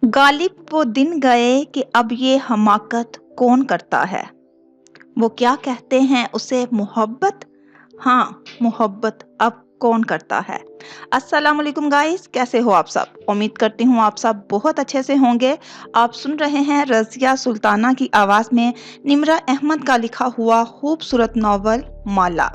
गालिब वो दिन गए कि अब ये हमाकत कौन करता है। वो क्या कहते हैं उसे मोहब्बत। हाँ, मोहब्बत अब कौन करता है। अस्सलाम वालेकुम गाइस, कैसे हो आप सब। उम्मीद करती हूँ आप सब बहुत अच्छे से होंगे। आप सुन रहे हैं रज़िया सुल्ताना की आवाज़ में निम्रा अहमद का लिखा हुआ खूबसूरत नावल माला।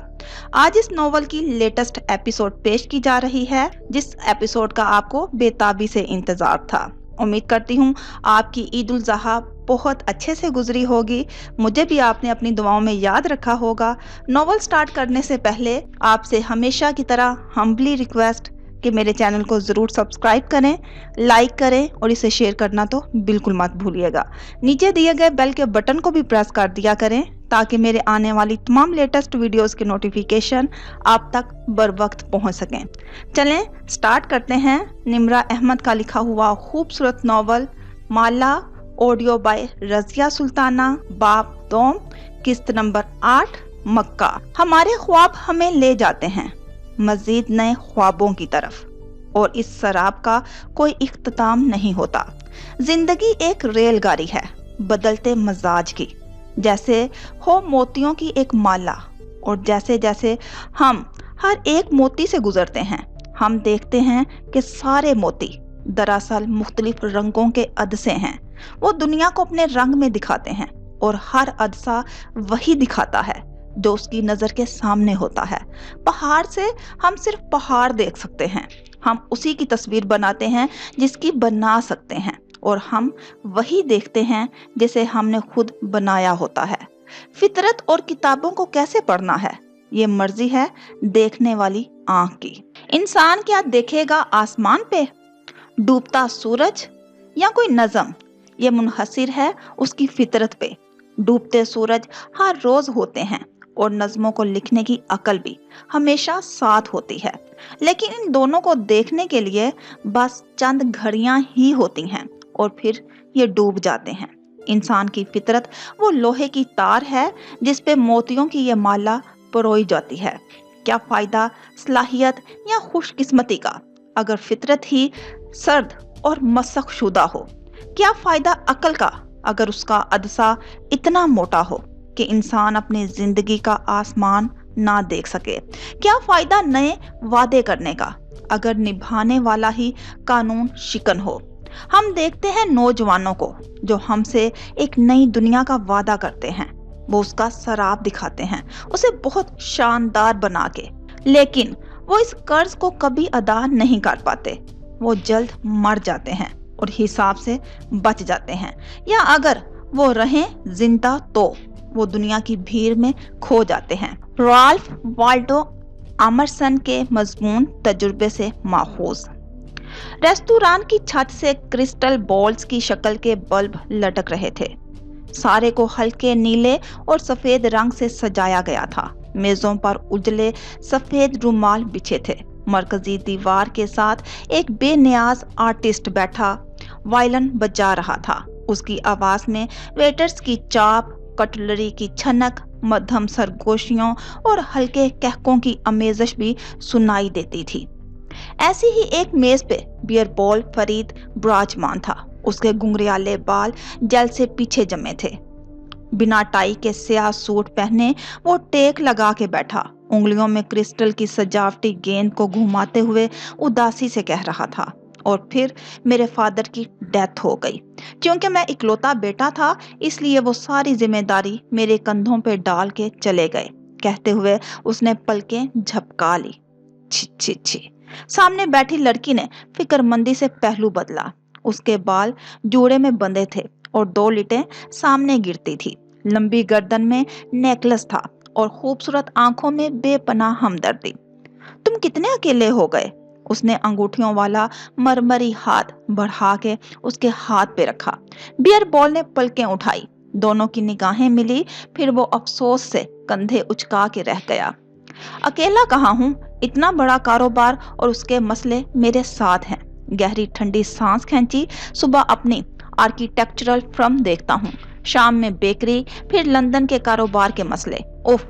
आज इस नॉवल की लेटेस्ट एपिसोड पेश की जा रही है, जिस एपिसोड का आपको बेताबी से इंतजार था। उम्मीद करती हूँ आपकी ईद उल ज़ुहा बहुत अच्छे से गुजरी होगी। मुझे भी आपने अपनी दुआओं में याद रखा होगा। नॉवल स्टार्ट करने से पहले आपसे हमेशा की तरह हम्बली रिक्वेस्ट कि मेरे चैनल को ज़रूर सब्सक्राइब करें, लाइक करें और इसे शेयर करना तो बिल्कुल मत भूलिएगा। नीचे दिए गए बेल के बटन को भी प्रेस कर दिया करें ताकि मेरे आने वाली तमाम लेटेस्ट वीडियोस के नोटिफिकेशन आप तक बर वक्त पहुँच सकें। चलें स्टार्ट करते हैं निम्रा अहमद का लिखा हुआ खूबसूरत नावल माला, ऑडियो बाय रज़िया सुल्ताना, बाब दोम, किस्त नंबर 8, मक्का। हमारे ख्वाब हमें ले जाते हैं मजीद नए ख्वाबों की तरफ, और इस शराब का कोई इख्तिताम नहीं होता। जिंदगी एक रेलगाड़ी है बदलते मजाज की, जैसे हो मोतियों की एक माला, और जैसे जैसे हम हर एक मोती से गुजरते हैं हम देखते हैं कि सारे मोती दरअसल मुख्तलिफ रंगों के अदसे हैं। वो दुनिया को अपने रंग में दिखाते हैं और हर अदसा वही दिखाता है जो उसकी नजर के सामने होता है। पहाड़ से हम सिर्फ पहाड़ देख सकते हैं, हम उसी की तस्वीर बनाते हैं जिसकी बना सकते हैं, और हम वही देखते हैं जिसे हमने खुद बनाया होता है। फितरत और किताबों को कैसे पढ़ना है ये मर्जी है देखने वाली आंख की। इंसान क्या देखेगा आसमान पे, डूबता सूरज या कोई नज़म, ये मुनहसिर है उसकी फितरत पे। डूबते सूरज हर रोज होते हैं और नज़मों को लिखने की अकल भी हमेशा साथ होती है, लेकिन इन दोनों को देखने के लिए बस चंद घड़ियां ही होती हैं और फिर ये डूब जाते हैं। इंसान की फितरत वो लोहे की तार है जिस पे मोतियों की ये माला परोई जाती है। क्या फायदा सलाहियत या खुशकिस्मती का अगर फितरत ही सर्द और मसक शुदा हो। क्या फायदा अकल का अगर उसका अदसा इतना मोटा हो कि इंसान अपनी जिंदगी का आसमान ना देख सके। क्या फायदा नए वादे करने का अगर निभाने वाला ही कानून शिकन हो। हम देखते हैं नौजवानों को जो हमसे एक नई दुनिया का वादा करते हैं, वो उसका सराब दिखाते हैं उसे बहुत शानदार बना के, लेकिन वो इस कर्ज को कभी अदा नहीं कर पाते। वो जल्द मर जाते हैं और हिसाब से बच जाते हैं, या अगर वो रहें जिंदा तो वो दुनिया की भीड़ में खो जाते हैं। राल्फ वाल्डो एमर्सन के मजमून तजुर्बे से माखूज। रेस्तोरां की छत से क्रिस्टल बॉल्स की शक्ल के बल्ब लटक रहे थे। सारे को हल्के नीले और सफेद रंग से सजाया गया था। मेजों पर उजले सफेद रुमाल बिछे थे। मरकजी दीवार के साथ एक बेनियाज आर्टिस्ट बैठा वायलिन बजा रहा था। उसकी आवाज में वेटर्स की चाप, कटलरी की छनक, मध्यम सरगोशियों और हल्के कहकों की आमेजश भी सुनाई देती थी। ऐसी ही एक मेज पे बियर बॉल फरीद विराजमान था। उसके घुंघराले बाल जल से पीछे जमे थे। बिना टाई के स्याह सूट पहने वो टेक लगा के बैठा, उंगलियों में क्रिस्टल की सजावटी गेंद को घुमाते हुए उदासी से कह रहा था। और फिर मेरे फादर की डेथ हो गई। क्योंकि मैं इकलौता बेटा था इसलिए वो सारी जिम्मेदारी मेरे कंधों पे डाल के चले गए। कहते हुए उसने पलकें झपका ली। छी छी छी। सामने बैठी लड़की ने फिक्रमंदी से पहलू बदला। उसके बाल जूड़े में बंधे थे और 2 लिटें सामने गिरती थी। लंबी गर्दन में नेकलेस था और खूबसूरत आंखों में बेपनाह हमदर्दी। तुम कितने अकेले हो गए। उसने अंगूठियों वाला मरमरी हाथ बढ़ा के उसके हाथ पे रखा। बियर बॉल ने पलकें उठाई। दोनों की निगाहें मिली, फिर वो अफसोस से कंधे उचका के रह गया। अकेला कहाँ हूँ, इतना बड़ा कारोबार और उसके मसले मेरे साथ हैं। गहरी ठंडी सांस खींची। सुबह अपनी आर्किटेक्चरल फर्म देखता हूँ, शाम में बेकरी, फिर लंदन के कारोबार के मसले। उफ,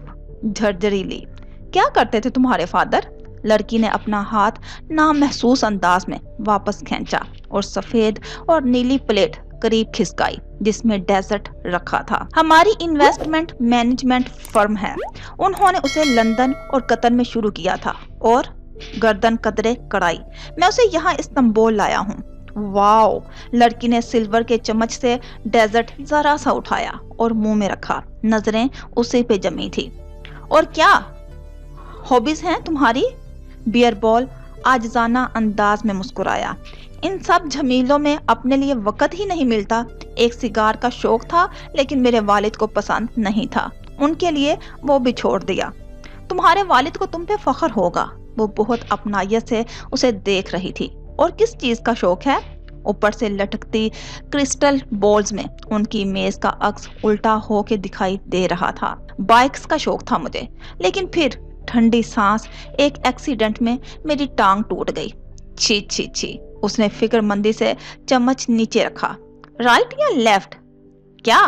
झरझरीली। क्या करते थे तुम्हारे फादर। लड़की ने अपना हाथ नामहसूस अंदाज में वापस खींचा और सफेद और नीली प्लेट करीब खिसकाई जिसमें डेजर्ट रखा था। हमारी इन्वेस्टमेंट मैनेजमेंट फर्म है, उन्होंने उसे लंदन और कतर में शुरू किया था और गर्दन कदरे कड़ाई मैं उसे यहाँ इस्तांबुल लाया हूँ। वाओ! लड़की ने सिल्वर के चम्मच से डेजर्ट जरा सा उठाया और मुंह में रखा। नजरें उसी पे जमी थी। और क्या हॉबीज हैं तुम्हारी? बियरबॉल आजिज़ाना अंदाज में मुस्कुराया। इन सब झमेलों में अपने लिए वक्त ही नहीं मिलता। एक सिगार का शौक था लेकिन मेरे वालिद को पसंद नहीं था, उनके लिए वो भी छोड़ दिया। तुम्हारे वालिद को तुम पे फख्र होगा। वो बहुत अपनायत से उसे देख रही थी। और किस चीज का शौक है? ऊपर से लटकती क्रिस्टल बॉल्स में उनकी मेज का अक्स उल्टा होके दिखाई दे रहा था। बाइक्स का शौक था मुझे, लेकिन फिर ठंडी सांस, एक एक्सीडेंट में मेरी टांग टूट गई। छी छी छी। उसने फिक्रमंदी से चम्मच नीचे रखा। राइट या लेफ्ट? क्या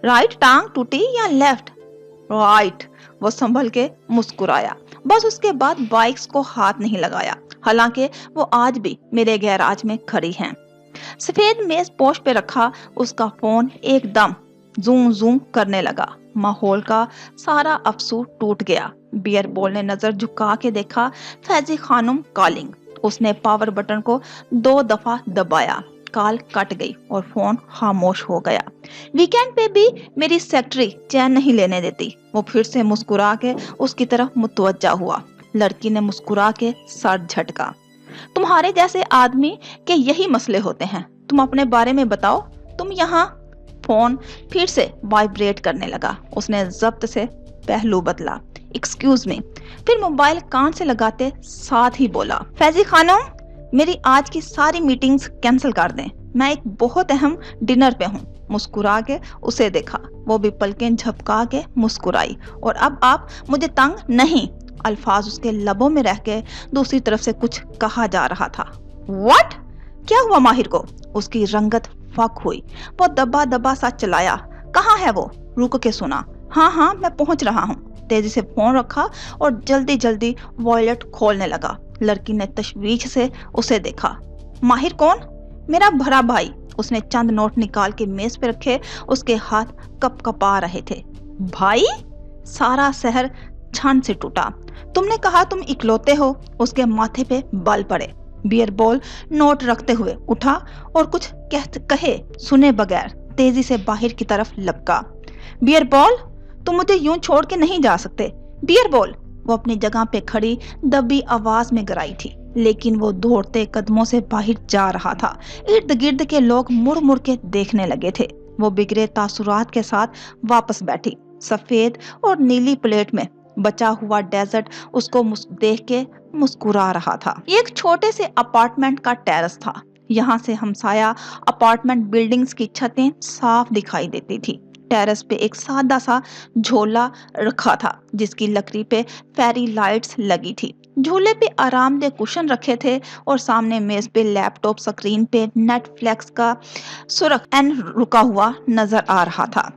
राइट टांग टूटी या लेफ्ट? राइट। वो संभल के मुस्कुराया। बस उसके बाद बाइक्स को हाथ नहीं लगाया, हालांकि वो आज भी मेरे गैराज में खड़ी हैं। सफेद मेज पोश पे रखा उसका फोन एकदम जूम जूम करने लगा। माहौल का सारा अफसूर टूट गया। बियरबॉल ने नजर झुका के देखा। फैजी खानुम कॉलिंग। उसने पावर बटन को 2 दफा दबाया। कॉल कट गई और फोन खामोश हो गया। वीकेंड पे भी मेरी सेक्रेटरी चैन नहीं लेने देती। वो फिर से मुस्कुरा के उसकी तरफ मुतवज्जा हुआ। लड़की ने मुस्कुरा के सर झटका। तुम्हारे जैसे आदमी के यही मसले होते हैं। तुम अपने बारे में बताओ। तुम यहाँ। फोन फिर से वाइब्रेट करने लगा। उसने जब्त से पहलू बदला। Excuse me. फिर मोबाइल कान से लगाते साथ ही बोला, फैजी खानम, मेरी आज की सारी मीटिंग्स कैंसिल कर दें, मैं एक बहुत अहम डिनर पे हूँ। मुस्कुरा के उसे देखा। वो भी पलकें झपका के मुस्कुराई। और अब आप मुझे तंग नहीं। अल्फाज उसके लबों में रह के दूसरी तरफ से कुछ कहा जा रहा था। व्हाट? क्या हुआ माहिर को? उसकी रंगत फक हुई। वो दबा दबा सा चलाया। कहाँ है वो? रुक के सुना। हाँ मैं पहुंच रहा हूँ। तेजी से फोन रखा और जल्दी जल्दी वॉलेट खोलने लगा। लड़की ने तशवीश से उसे देखा। माहिर कौन? मेरा भरा भाई। उसने चंद नोट निकाल के मेज पे रखे। उसके हाथ कपकपा रहे थे। भाई? सारा शहर छन से टूटा। तुमने कहा तुम इकलौते हो। उसके माथे पे बल पड़े। बियरबॉल नोट रखते हुए उठा और कुछ कहे सुने बगैर तेजी से बाहर की तरफ लपका। बियरबॉल, तुम मुझे यूं छोड़ के नहीं जा सकते। बियरबॉल। वो अपनी जगह पे खड़ी दबी आवाज में गराई थी, लेकिन वो दौड़ते कदमों से बाहर जा रहा था। इर्द गिर्द के लोग मुड़ मुड़ के देखने लगे थे। वो बिगड़े तासुरात के साथ वापस बैठी। सफेद और नीली प्लेट में बचा हुआ डेजर्ट उसको देख के मुस्कुरा रहा था। एक छोटे से अपार्टमेंट का टेरेस था। यहाँ से हमसाया अपार्टमेंट बिल्डिंग्स की छतें साफ दिखाई देती थी। टेरेस पे एक सादा सा झोला रखा था जिसकी लकड़ी पे फेरी लाइट्स लगी थी। झूले पे आरामदेह कुशन रखे थे और सामने मेज पे लैपटॉप स्क्रीन पे नेटफ्लिक्स का सुर्ख एन रुका हुआ नजर आ रहा था।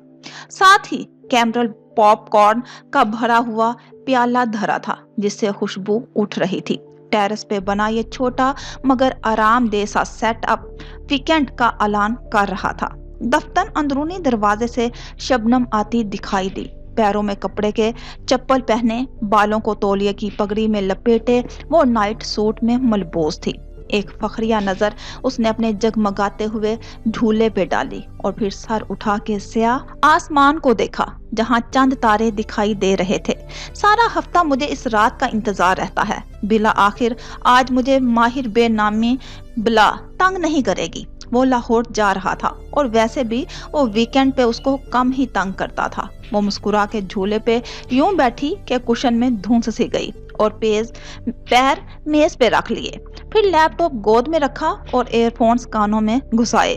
साथ ही कैमरल पॉपकॉर्न का भरा हुआ प्याला धरा था जिससे खुशबू उठ रही थी। टेरेस पे बना ये छोटा मगर आरामदेह सा सेटअप वीकेंड का ऐलान कर रहा था। दफ्तर अंदरूनी दरवाजे से शबनम आती दिखाई दी। पैरों में कपड़े के चप्पल पहने, बालों को तौलिए की पगड़ी में लपेटे वो नाइट सूट में मलबूस थी। एक फखरिया नजर उसने अपने जगमगाते हुए झूले पे डाली और फिर सर उठा के सिया आसमान को देखा जहां चंद तारे दिखाई दे रहे थे। सारा हफ्ता मुझे इस रात का इंतजार रहता है। बिला आखिर आज मुझे माहिर बेनामी बिला तंग नहीं करेगी। वो लाहौर जा रहा था और वैसे भी वो वीकेंड पे उसको कम ही तंग करता था। वो मुस्कुरा के झूले पे यूं बैठी कि कुशन में धुंस सी गई और पैर मेज पे रख लिए। फिर लैपटॉप गोद में रखा और एयरफोन्स कानों में घुसाए।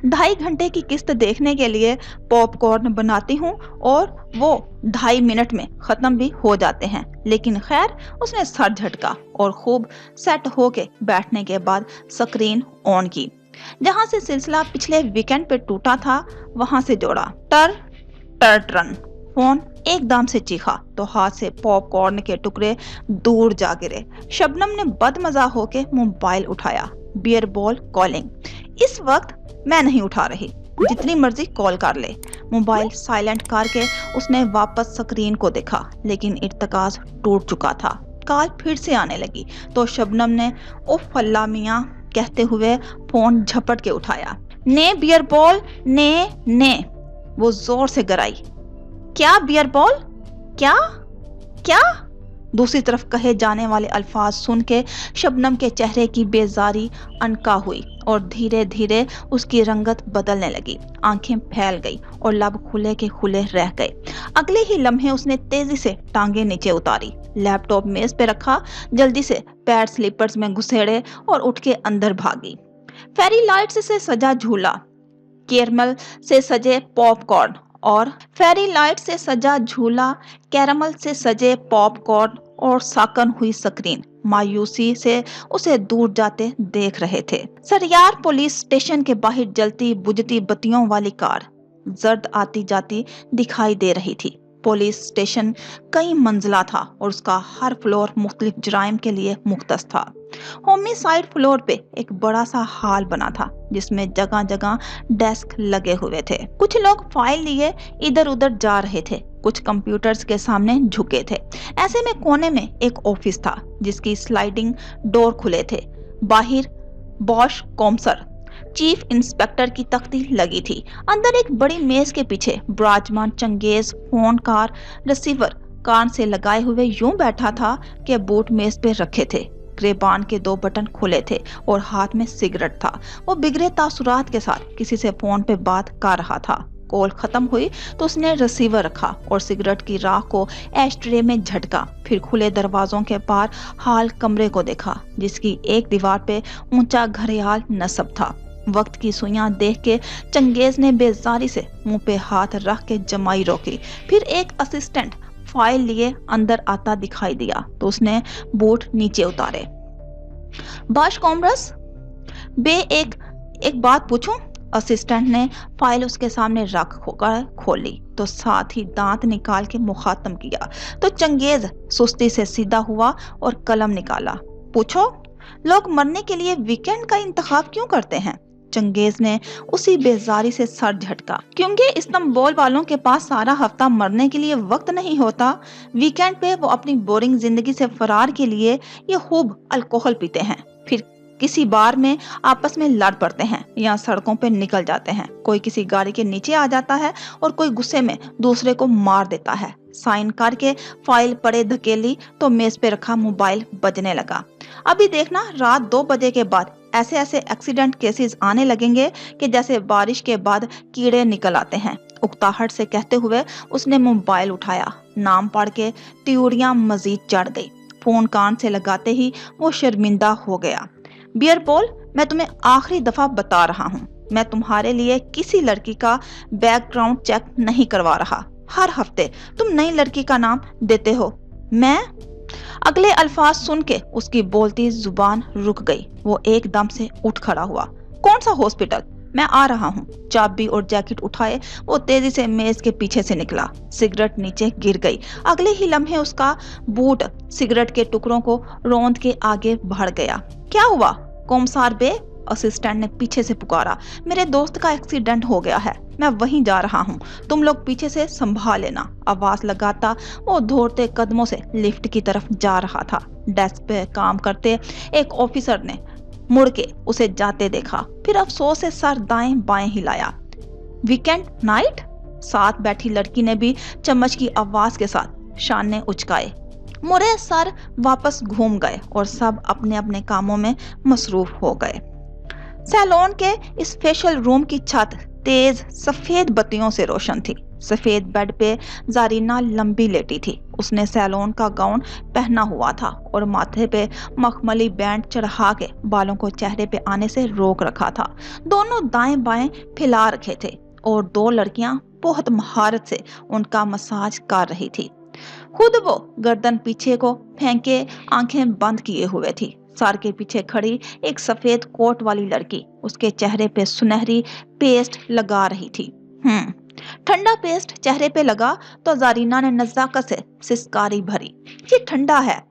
2.5 घंटे की किस्त देखने के लिए पॉपकॉर्न बनाती हूँ और वो 2.5 मिनट में खत्म भी हो जाते हैं। लेकिन खैर, उसने सर झटका और खूब सेट होके बैठने के बाद स्क्रीन ऑन की। जहां से सिलसिला पिछले वीकेंड पे टूटा था वहां से जोड़ा। टर्न। फोन एकदम से चीखा तो हाथ से पॉपकॉर्न के टुकड़े दूर जा गिरे। शबनम ने बदमजा होके मोबाइल उठाया। बियर बॉल कॉलिंग। इस वक्त मैं नहीं उठा रही, जितनी मर्जी कॉल कर ले। मोबाइल साइलेंट करके उसने वापस स्क्रीन को देखा, लेकिन इर्तिकाज टूट चुका था। कॉल फिर से आने लगी तो शबनम ने उफ अल्लाह मियां कहते हुए फोन झपट के उठाया। ने बियर बॉल, ने वो जोर से गराई। क्या बियर बॉल? क्या क्या? दूसरी तरफ कहे जाने वाले अल्फाज सुन के शबनम के चेहरे की बेजारी अनका हुई और धीरे धीरे उसकी रंगत बदलने लगी। आंखें फैल गई और लब खुले के खुले रह गए। अगले ही लम्हे उसने तेजी से टांगे नीचे उतारी, लैपटॉप मेज पे रखा, जल्दी से पैर स्लीपर्स में घुसेड़े और उठ के अंदर भागी। फेरी लाइट्स से सजा झूला, कैरमल से सजे पॉपकॉर्न और कैरमल से सजे पॉपकॉर्न और साकन हुई स्क्रीन मायूसी से उसे दूर जाते देख रहे थे। सरियार पुलिस स्टेशन के बाहर जलती बुझती बत्तियों वाली कार जर्द आती जाती दिखाई दे रही थी। पुलिस स्टेशन कई मंजिला था और उसका हर फ्लोर मुख्तलिफ जराइम के लिए मुख्तस था। होमिसाइड फ्लोर पे एक बड़ा सा हॉल बना था जिसमें जगह जगह डेस्क लगे हुए थे। कुछ लोग फाइल लिए इधर उधर जा रहे थे, कुछ कंप्यूटर्स के सामने झुके थे। ऐसे में कोने में एक ऑफिस था जिसकी स्लाइडिंग डोर खुले थे। बाहर बॉश कॉमसर चीफ इंस्पेक्टर की तख्ती लगी थी। अंदर एक बड़ी मेज के पीछे विराजमान चंगेज फोन कार रिसीवर कान से लगाए हुए यूं बैठा था कि बूट मेज पे रखे थे। ग्रेबान के 2 बटन खुले थे और हाथ में सिगरेट था। वो बिगड़े तासुरात के साथ किसी से फोन पे बात कर रहा था। कॉल खत्म हुई तो उसने रिसीवर रखा और सिगरेट की राख को एशट्रे में झटका। फिर खुले दरवाजों के पार हाल कमरे को देखा जिसकी एक दीवार पे ऊंचा घड़ियाल नस्ब था। वक्त की सुइयां देख के चंगेज ने बेजारी से मुंह पे हाथ रख के जमाई रोकी। फिर एक असिस्टेंट फाइल लिए अंदर आता दिखाई दिया तो उसने बूट नीचे उतारे। बाश कॉमरस बे एक बात पूछूं? असिस्टेंट ने फाइल उसके सामने रख कर खोली तो साथ ही दांत निकाल के मुखातम किया तो चंगेज सुस्ती से सीधा हुआ और कलम निकाला। पूछो, लोग मरने के लिए वीकेंड का इंतखाब क्यों करते हैं? चंगेज ने उसी बेजारी से सर झटका। क्योंकि इस्तांबुल वालों के पास सारा हफ्ता मरने के लिए वक्त नहीं होता। वीकेंड पे वो अपनी बोरिंग जिंदगी से फरार के लिए ये खूब अल्कोहल पीते हैं, फिर किसी बार में आपस में लड़ पड़ते हैं या सड़कों पे निकल जाते हैं। कोई किसी गाड़ी के नीचे आ जाता है और कोई गुस्से में दूसरे को मार देता है। साइन करके फाइल पड़े धकेली तो मेज पे रखा मोबाइल बजने लगा। अभी देखना रात 2 बजे के बाद ऐसे ऐसे एक्सीडेंट केसेस आने लगेंगे कि जैसे बारिश के बाद कीड़े निकल आते हैं। उकताहट से कहते हुए उसने मोबाइल उठाया। नाम पढ़ के त्योरियां मजीद चढ़ गई। फोन कान से लगाते ही वो शर्मिंदा हो गया। बियर बॉल, मैं तुम्हें आखिरी दफा बता रहा हूँ, मैं तुम्हारे लिए किसी लड़की का बैकग्राउंड चेक नहीं करवा रहा। हर हफ्ते तुम नई लड़की का नाम देते हो। मैं अगले अल्फाज सुन के उसकी बोलती जुबान रुक गई। वो एकदम से उठ खड़ा हुआ। कौन सा हॉस्पिटल? मैं आ रहा हूँ। चाबी और जैकेट उठाए वो तेजी से मेज के पीछे से निकला। सिगरेट नीचे गिर गई। अगले ही लम्हे उसका बूट सिगरेट के टुकड़ों को रौंद के आगे बढ़ गया। क्या हुआ कोमसार बे? असिस्टेंट ने पीछे से पुकारा। मेरे दोस्त का एक्सीडेंट हो गया है, मैं वहीं जा रहा हूँ, तुम लोग पीछे से संभाल लेना। आवाज लगाता वो दौड़ते कदमों से लिफ्ट की तरफ जा रहा था। डेस्क पे काम करते एक ऑफिसर ने मुड़ के उसे जाते देखा, फिर अफसोस से सर दाएं बाएं हिलाया। Weekend night? साथ बैठी लड़की ने भी चम्मच की आवाज के साथ शाने उचकाए। मुरे सर वापस घूम गए और सब अपने अपने कामों में मसरूफ हो गए। सैलून के इस फेशियल रूम की छत तेज सफेद बत्तियों से रोशन थी। सफेद बेड पे जारीना लंबी लेटी थी। उसने सैलून का गाउन पहना हुआ था और माथे पे मखमली बैंड चढ़ा के बालों को चेहरे पे आने से रोक रखा था। दोनों दाएं बाएं फैला रखे थे और 2 लड़कियां बहुत महारत से उनका मसाज कर रही थी। खुद वो गर्दन पीछे को फेंके आंखें बंद किए हुए थी। सर के पीछे खड़ी एक सफेद कोट वाली लड़की उसके चेहरे पे सुनहरी पेस्ट लगा रही थी। ठंडा पेस्ट चेहरे पे लगा तो जारीना ने नजाकत से सिसकारी भरी, ये ठंडा है।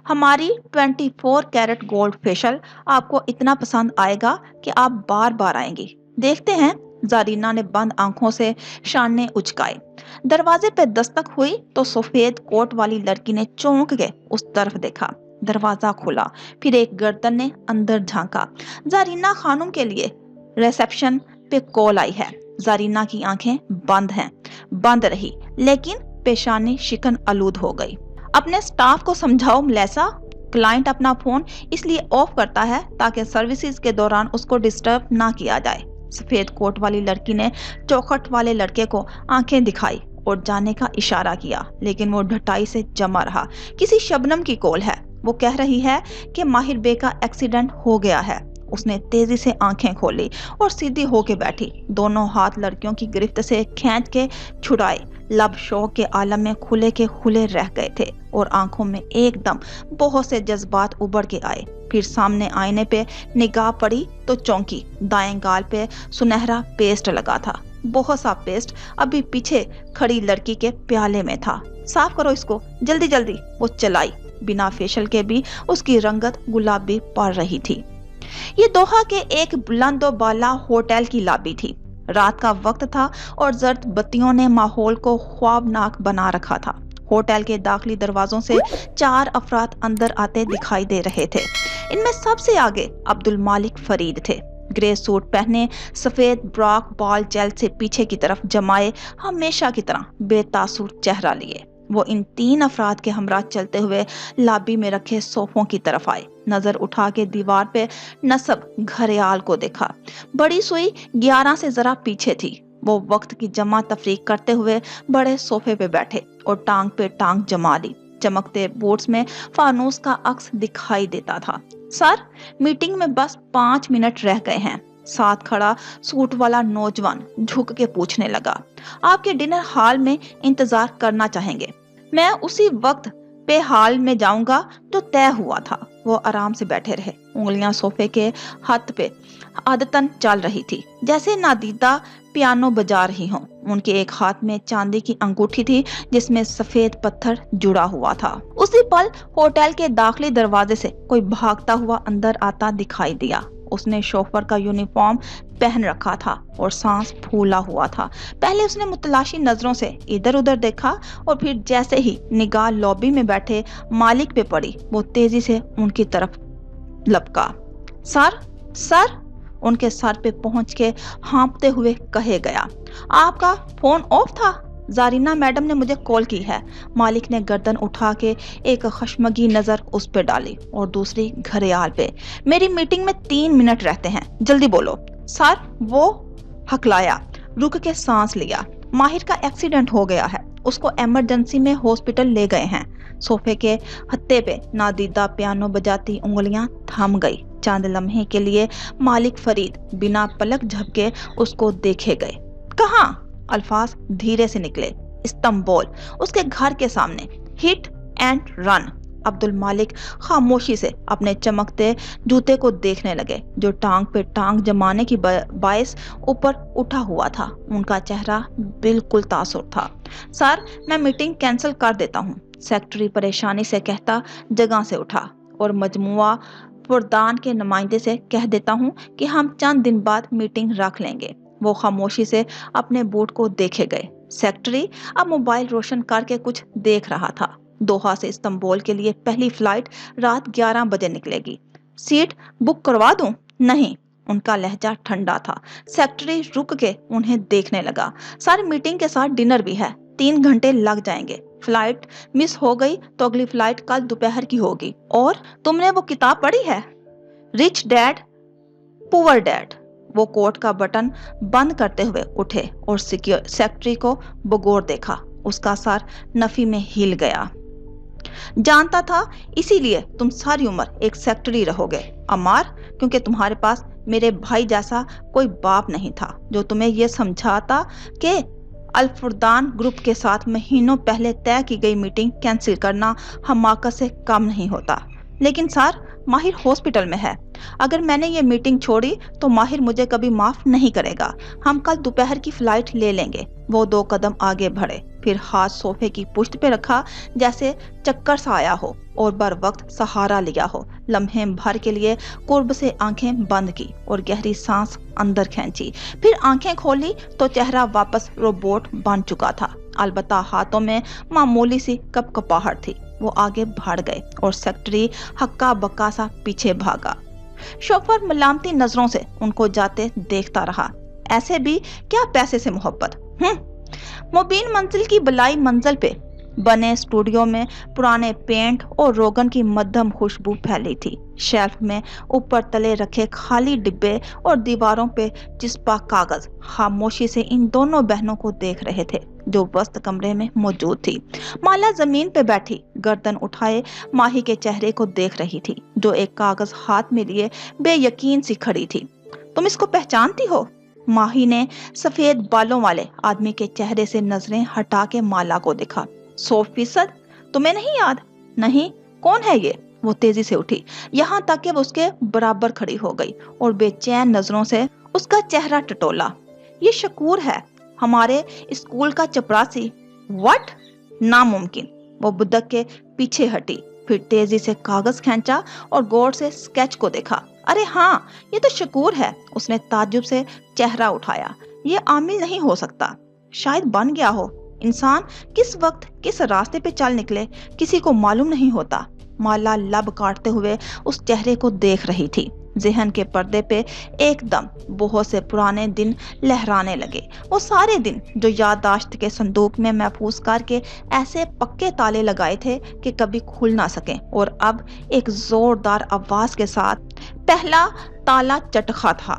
हमारी 24 कैरेट गोल्ड फेशियल आपको इतना पसंद आएगा कि आप बार बार आएंगी। देखते हैं। जारीना ने बंद आंखों से शाने उचकाए। दरवाजे पे दस्तक हुई तो सफेद कोट वाली लड़की ने चौंक के उस तरफ देखा। दरवाजा खुला, फिर एक गर्दन ने अंदर झांका। जारीना खानम के लिए रिसेप्शन पे कॉल आई है। जारीना की आंखें बंद रही, लेकिन पेशानी शिकन आलूद हो गई। अपने स्टाफ को समझाओ मलेसा, क्लाइंट अपना फोन इसलिए ऑफ करता है ताकि सर्विसेज के दौरान उसको डिस्टर्ब ना किया जाए। सफेद कोट वाली लड़की ने चौखट वाले लड़के को आंखें दिखाई और जाने का इशारा किया, लेकिन वो ढटाई से जमा रहा। किसी शबनम की कॉल है, वो कह रही है कि माहिर बे का एक्सीडेंट हो गया है। उसने तेजी से आंखें खोली और सीधी होके बैठी। दोनों हाथ लड़कियों की गिरफ्त से खींच के छुड़ाए। लब शौक के आलम में खुले के खुले रह गए थे और आंखों में एकदम बहुत से जज्बात उभर के आए। फिर सामने आईने पे निगाह पड़ी तो चौंकी। दाएं गाल पे सुनहरा पेस्ट लगा था। बहुत सा पेस्ट अभी पीछे खड़ी लड़की के प्याले में था। साफ करो इसको, जल्दी जल्दी। वो चलाई। बिना फेशियल के भी उसकी रंगत गुलाबी पड़ रही थी। ये दोहा के एक बुलंद व बाला होटल की लॉबी थी। रात का वक्त था और जर्द बत्तियों ने माहौल को ख्वाबनाक बना रखा था। होटल के दाखिली दरवाजों से 4 अफराद अंदर आते दिखाई दे रहे थे। इनमें सबसे आगे अब्दुल मालिक फरीद थे। ग्रे सूट पहने, सफेद ब्राक बाल जेल से पीछे की तरफ जमाए, हमेशा की तरह बेतासुर चेहरा लिए वो इन 3 अफराद के हमरा चलते हुए लॉबी में रखे सोफों की तरफ आए। नजर उठा के दीवार पे नसब घरियाल को देखा। बड़ी सुई 11 से जरा पीछे थी। वो वक्त की जमा तफरीक करते हुए बड़े सोफे पे बैठे और टांग पे टांग जमा ली। चमकते बोर्ड्स में फानूस का अक्स दिखाई देता था। सर, मीटिंग में बस 5 मिनट रह गए हैं। साथ खड़ा सूट वाला नौजवान झुक के पूछने लगा, आपके डिनर हॉल में इंतजार करना चाहेंगे? मैं उसी वक्त पे हॉल में जाऊंगा जो तय हुआ था। वो आराम से बैठे रहे। उंगलियां सोफे के हाथ पे आदतन चल रही थी, जैसे नादीदा पियानो बजा रही हो। उनके एक हाथ में चांदी की अंगूठी थी जिसमें सफेद पत्थर जुड़ा हुआ था। उसी पल होटल के दाखिली दरवाजे से कोई भागता हुआ अंदर आता दिखाई दिया। उसने शोफर का यूनिफॉर्म पहन रखा था और सांस फूला हुआ था। पहले उसने मुतलाशी नजरों से इधर उधर देखा और फिर जैसे ही निगाह लॉबी में बैठे मालिक पे पड़ी, वो तेजी से उनकी तरफ लपका। सर, सर, उनके सर पे पहुंच के हाँपते हुए कहे गया, आपका फोन ऑफ था? जारीना मैडम ने मुझे कॉल की है। मालिक ने गर्दन उठा के एक खशमगी नजर उस पे डाली और दूसरी घरियाल पे। मेरी मीटिंग में 3 मिनट रहते हैं, जल्दी बोलो। सर, वो हकलाया, रुक के सांस लिया। माहिर का एक्सीडेंट हो गया है, उसको इमरजेंसी में हॉस्पिटल ले गए हैं। सोफे के हत्थे पे नादीदा पियानो बजाती उंगलियां थम गई। चंद लम्हे के लिए मालिक फरीद बिना पलक झपके उसको देखे गए। कहाँ? अल्फाज धीरे से निकले। इस्तांबुल, उसके घर के सामने। Hit and run. अब्दुल मालिक खामोशी से अपने चमकते जूते को देखने लगे जो टांग पे टांग जमाने की बायस ऊपर उठा हुआ था। उनका चेहरा बिल्कुल तासुर था। सर, मैं मीटिंग कैंसिल कर देता हूँ। सेक्रेटरी परेशानी से कहता जगह से उठा। और मजमुआ फुरदान के नुमाइंदे से कह देता हूँ कि हम चंद दिन बाद मीटिंग रख लेंगे। वो खामोशी से अपने बोर्ड को देखे गए। सेक्रेटरी अब मोबाइल रोशन करके कुछ देख रहा था। दोहा से इस्तांबुल के लिए पहली फ्लाइट रात 11 बजे निकलेगी। सीट बुक करवा दूं? नहीं। उनका लहजा ठंडा था। सेक्रेटरी रुक के उन्हें देखने लगा। सारी मीटिंग के साथ डिनर भी है, 3 घंटे लग जाएंगे। फ्लाइट मिस हो गई तो अगली फ्लाइट कल दोपहर की होगी। और तुमने वो किताब पढ़ी है, रिच डैड पुअर डैड? वो कोट का बटन बंद करते हुए उठे और सेक्रेटरी को बगौर देखा। उसका सर नफी में हिल गया। जानता था, इसीलिए तुम सारी उम्र एक सेक्रेटरी रहोगे अमार, क्योंकि तुम्हारे पास मेरे भाई जैसा कोई बाप नहीं था जो तुम्हें यह समझाता कि अल-फुरदान ग्रुप के साथ महीनों पहले तय की गई मीटिंग कैंसिल करना हमाकत से कम नहीं होता। लेकिन सर, ماہر ہاسپٹل میں ہے. اگر میں نے یہ میٹنگ چھوڑی تو ماہر مجھے کبھی معاف نہیں کرے گا. ہم کل دوپہر کی فلائٹ لے لیں گے. وہ 2 قدم آگے بڑھے، پھر ہاتھ صوفے کی پشت پہ رکھا جیسے چکر سا آیا ہو اور بر وقت سہارا لیا ہو. لمحے بھر کے لیے قرب سے آنکھیں بند کی اور گہری سانس اندر کھینچی. پھر آنکھیں کھولی تو چہرہ واپس روبوٹ بن چکا تھا، البتہ ہاتھوں میں معمولی سی کپکپاہٹ تھی. وہ آگے بڑھ گئے اور سیکرٹری ہکا بکا سا پیچھے بھاگا. شوفر ملامتی نظروں سے ان کو جاتے دیکھتا رہا. ایسے بھی کیا پیسے سے محبت. مبین منزل کی بلائی منزل پہ بنے اسٹوڈیو میں پرانے پینٹ اور روغن کی مدھم خوشبو پھیلی تھی. شیلف میں اوپر تلے رکھے خالی ڈبے اور دیواروں پہ چسپا کاغذ خاموشی سے ان دونوں بہنوں کو دیکھ رہے تھے جو وسط کمرے میں موجود تھی. مالا زمین پہ بیٹھی گردن اٹھائے ماہی کے چہرے کو دیکھ رہی تھی جو ایک کاغذ ہاتھ میں لیے بے یقین سی کھڑی تھی. تم اس کو پہچانتی ہو؟ ماہی نے سفید بالوں والے آدمی کے چہرے سے نظریں ہٹا کے مالا کو دیکھا. 100%؟ تمہیں نہیں یاد؟ نہیں. کون ہے یہ؟ وہ تیزی سے اٹھی یہاں تک کہ وہ اس کے برابر کھڑی ہو گئی اور بے چین نظروں سے اس کا چہرہ ٹٹولا. یہ شکور ہے، ہمارے اسکول کا چپراسی. وٹ؟ ناممکن. وہ بدک کے پیچھے ہٹی، پھر تیزی سے کاغذ کھینچا اور غور سے اسکیچ کو دیکھا. ارے ہاں، یہ تو شکور ہے. اس نے تعجب سے چہرہ اٹھایا. یہ عامل نہیں ہو سکتا. شاید بن گیا ہو. انسان کس وقت کس راستے پہ چل نکلے کسی کو معلوم نہیں ہوتا. مالا لب کاٹتے ہوئے اس چہرے کو دیکھ رہی تھی. ذہن کے پردے پہ ایک دم بہت سے پرانے دن لہرانے لگے. وہ سارے دن جو یادداشت کے صندوق میں محفوظ کر کے ایسے پکے تالے لگائے تھے کہ کبھی کھل نہ سکیں، اور اب ایک زوردار آواز کے ساتھ پہلا تالا چٹخا تھا.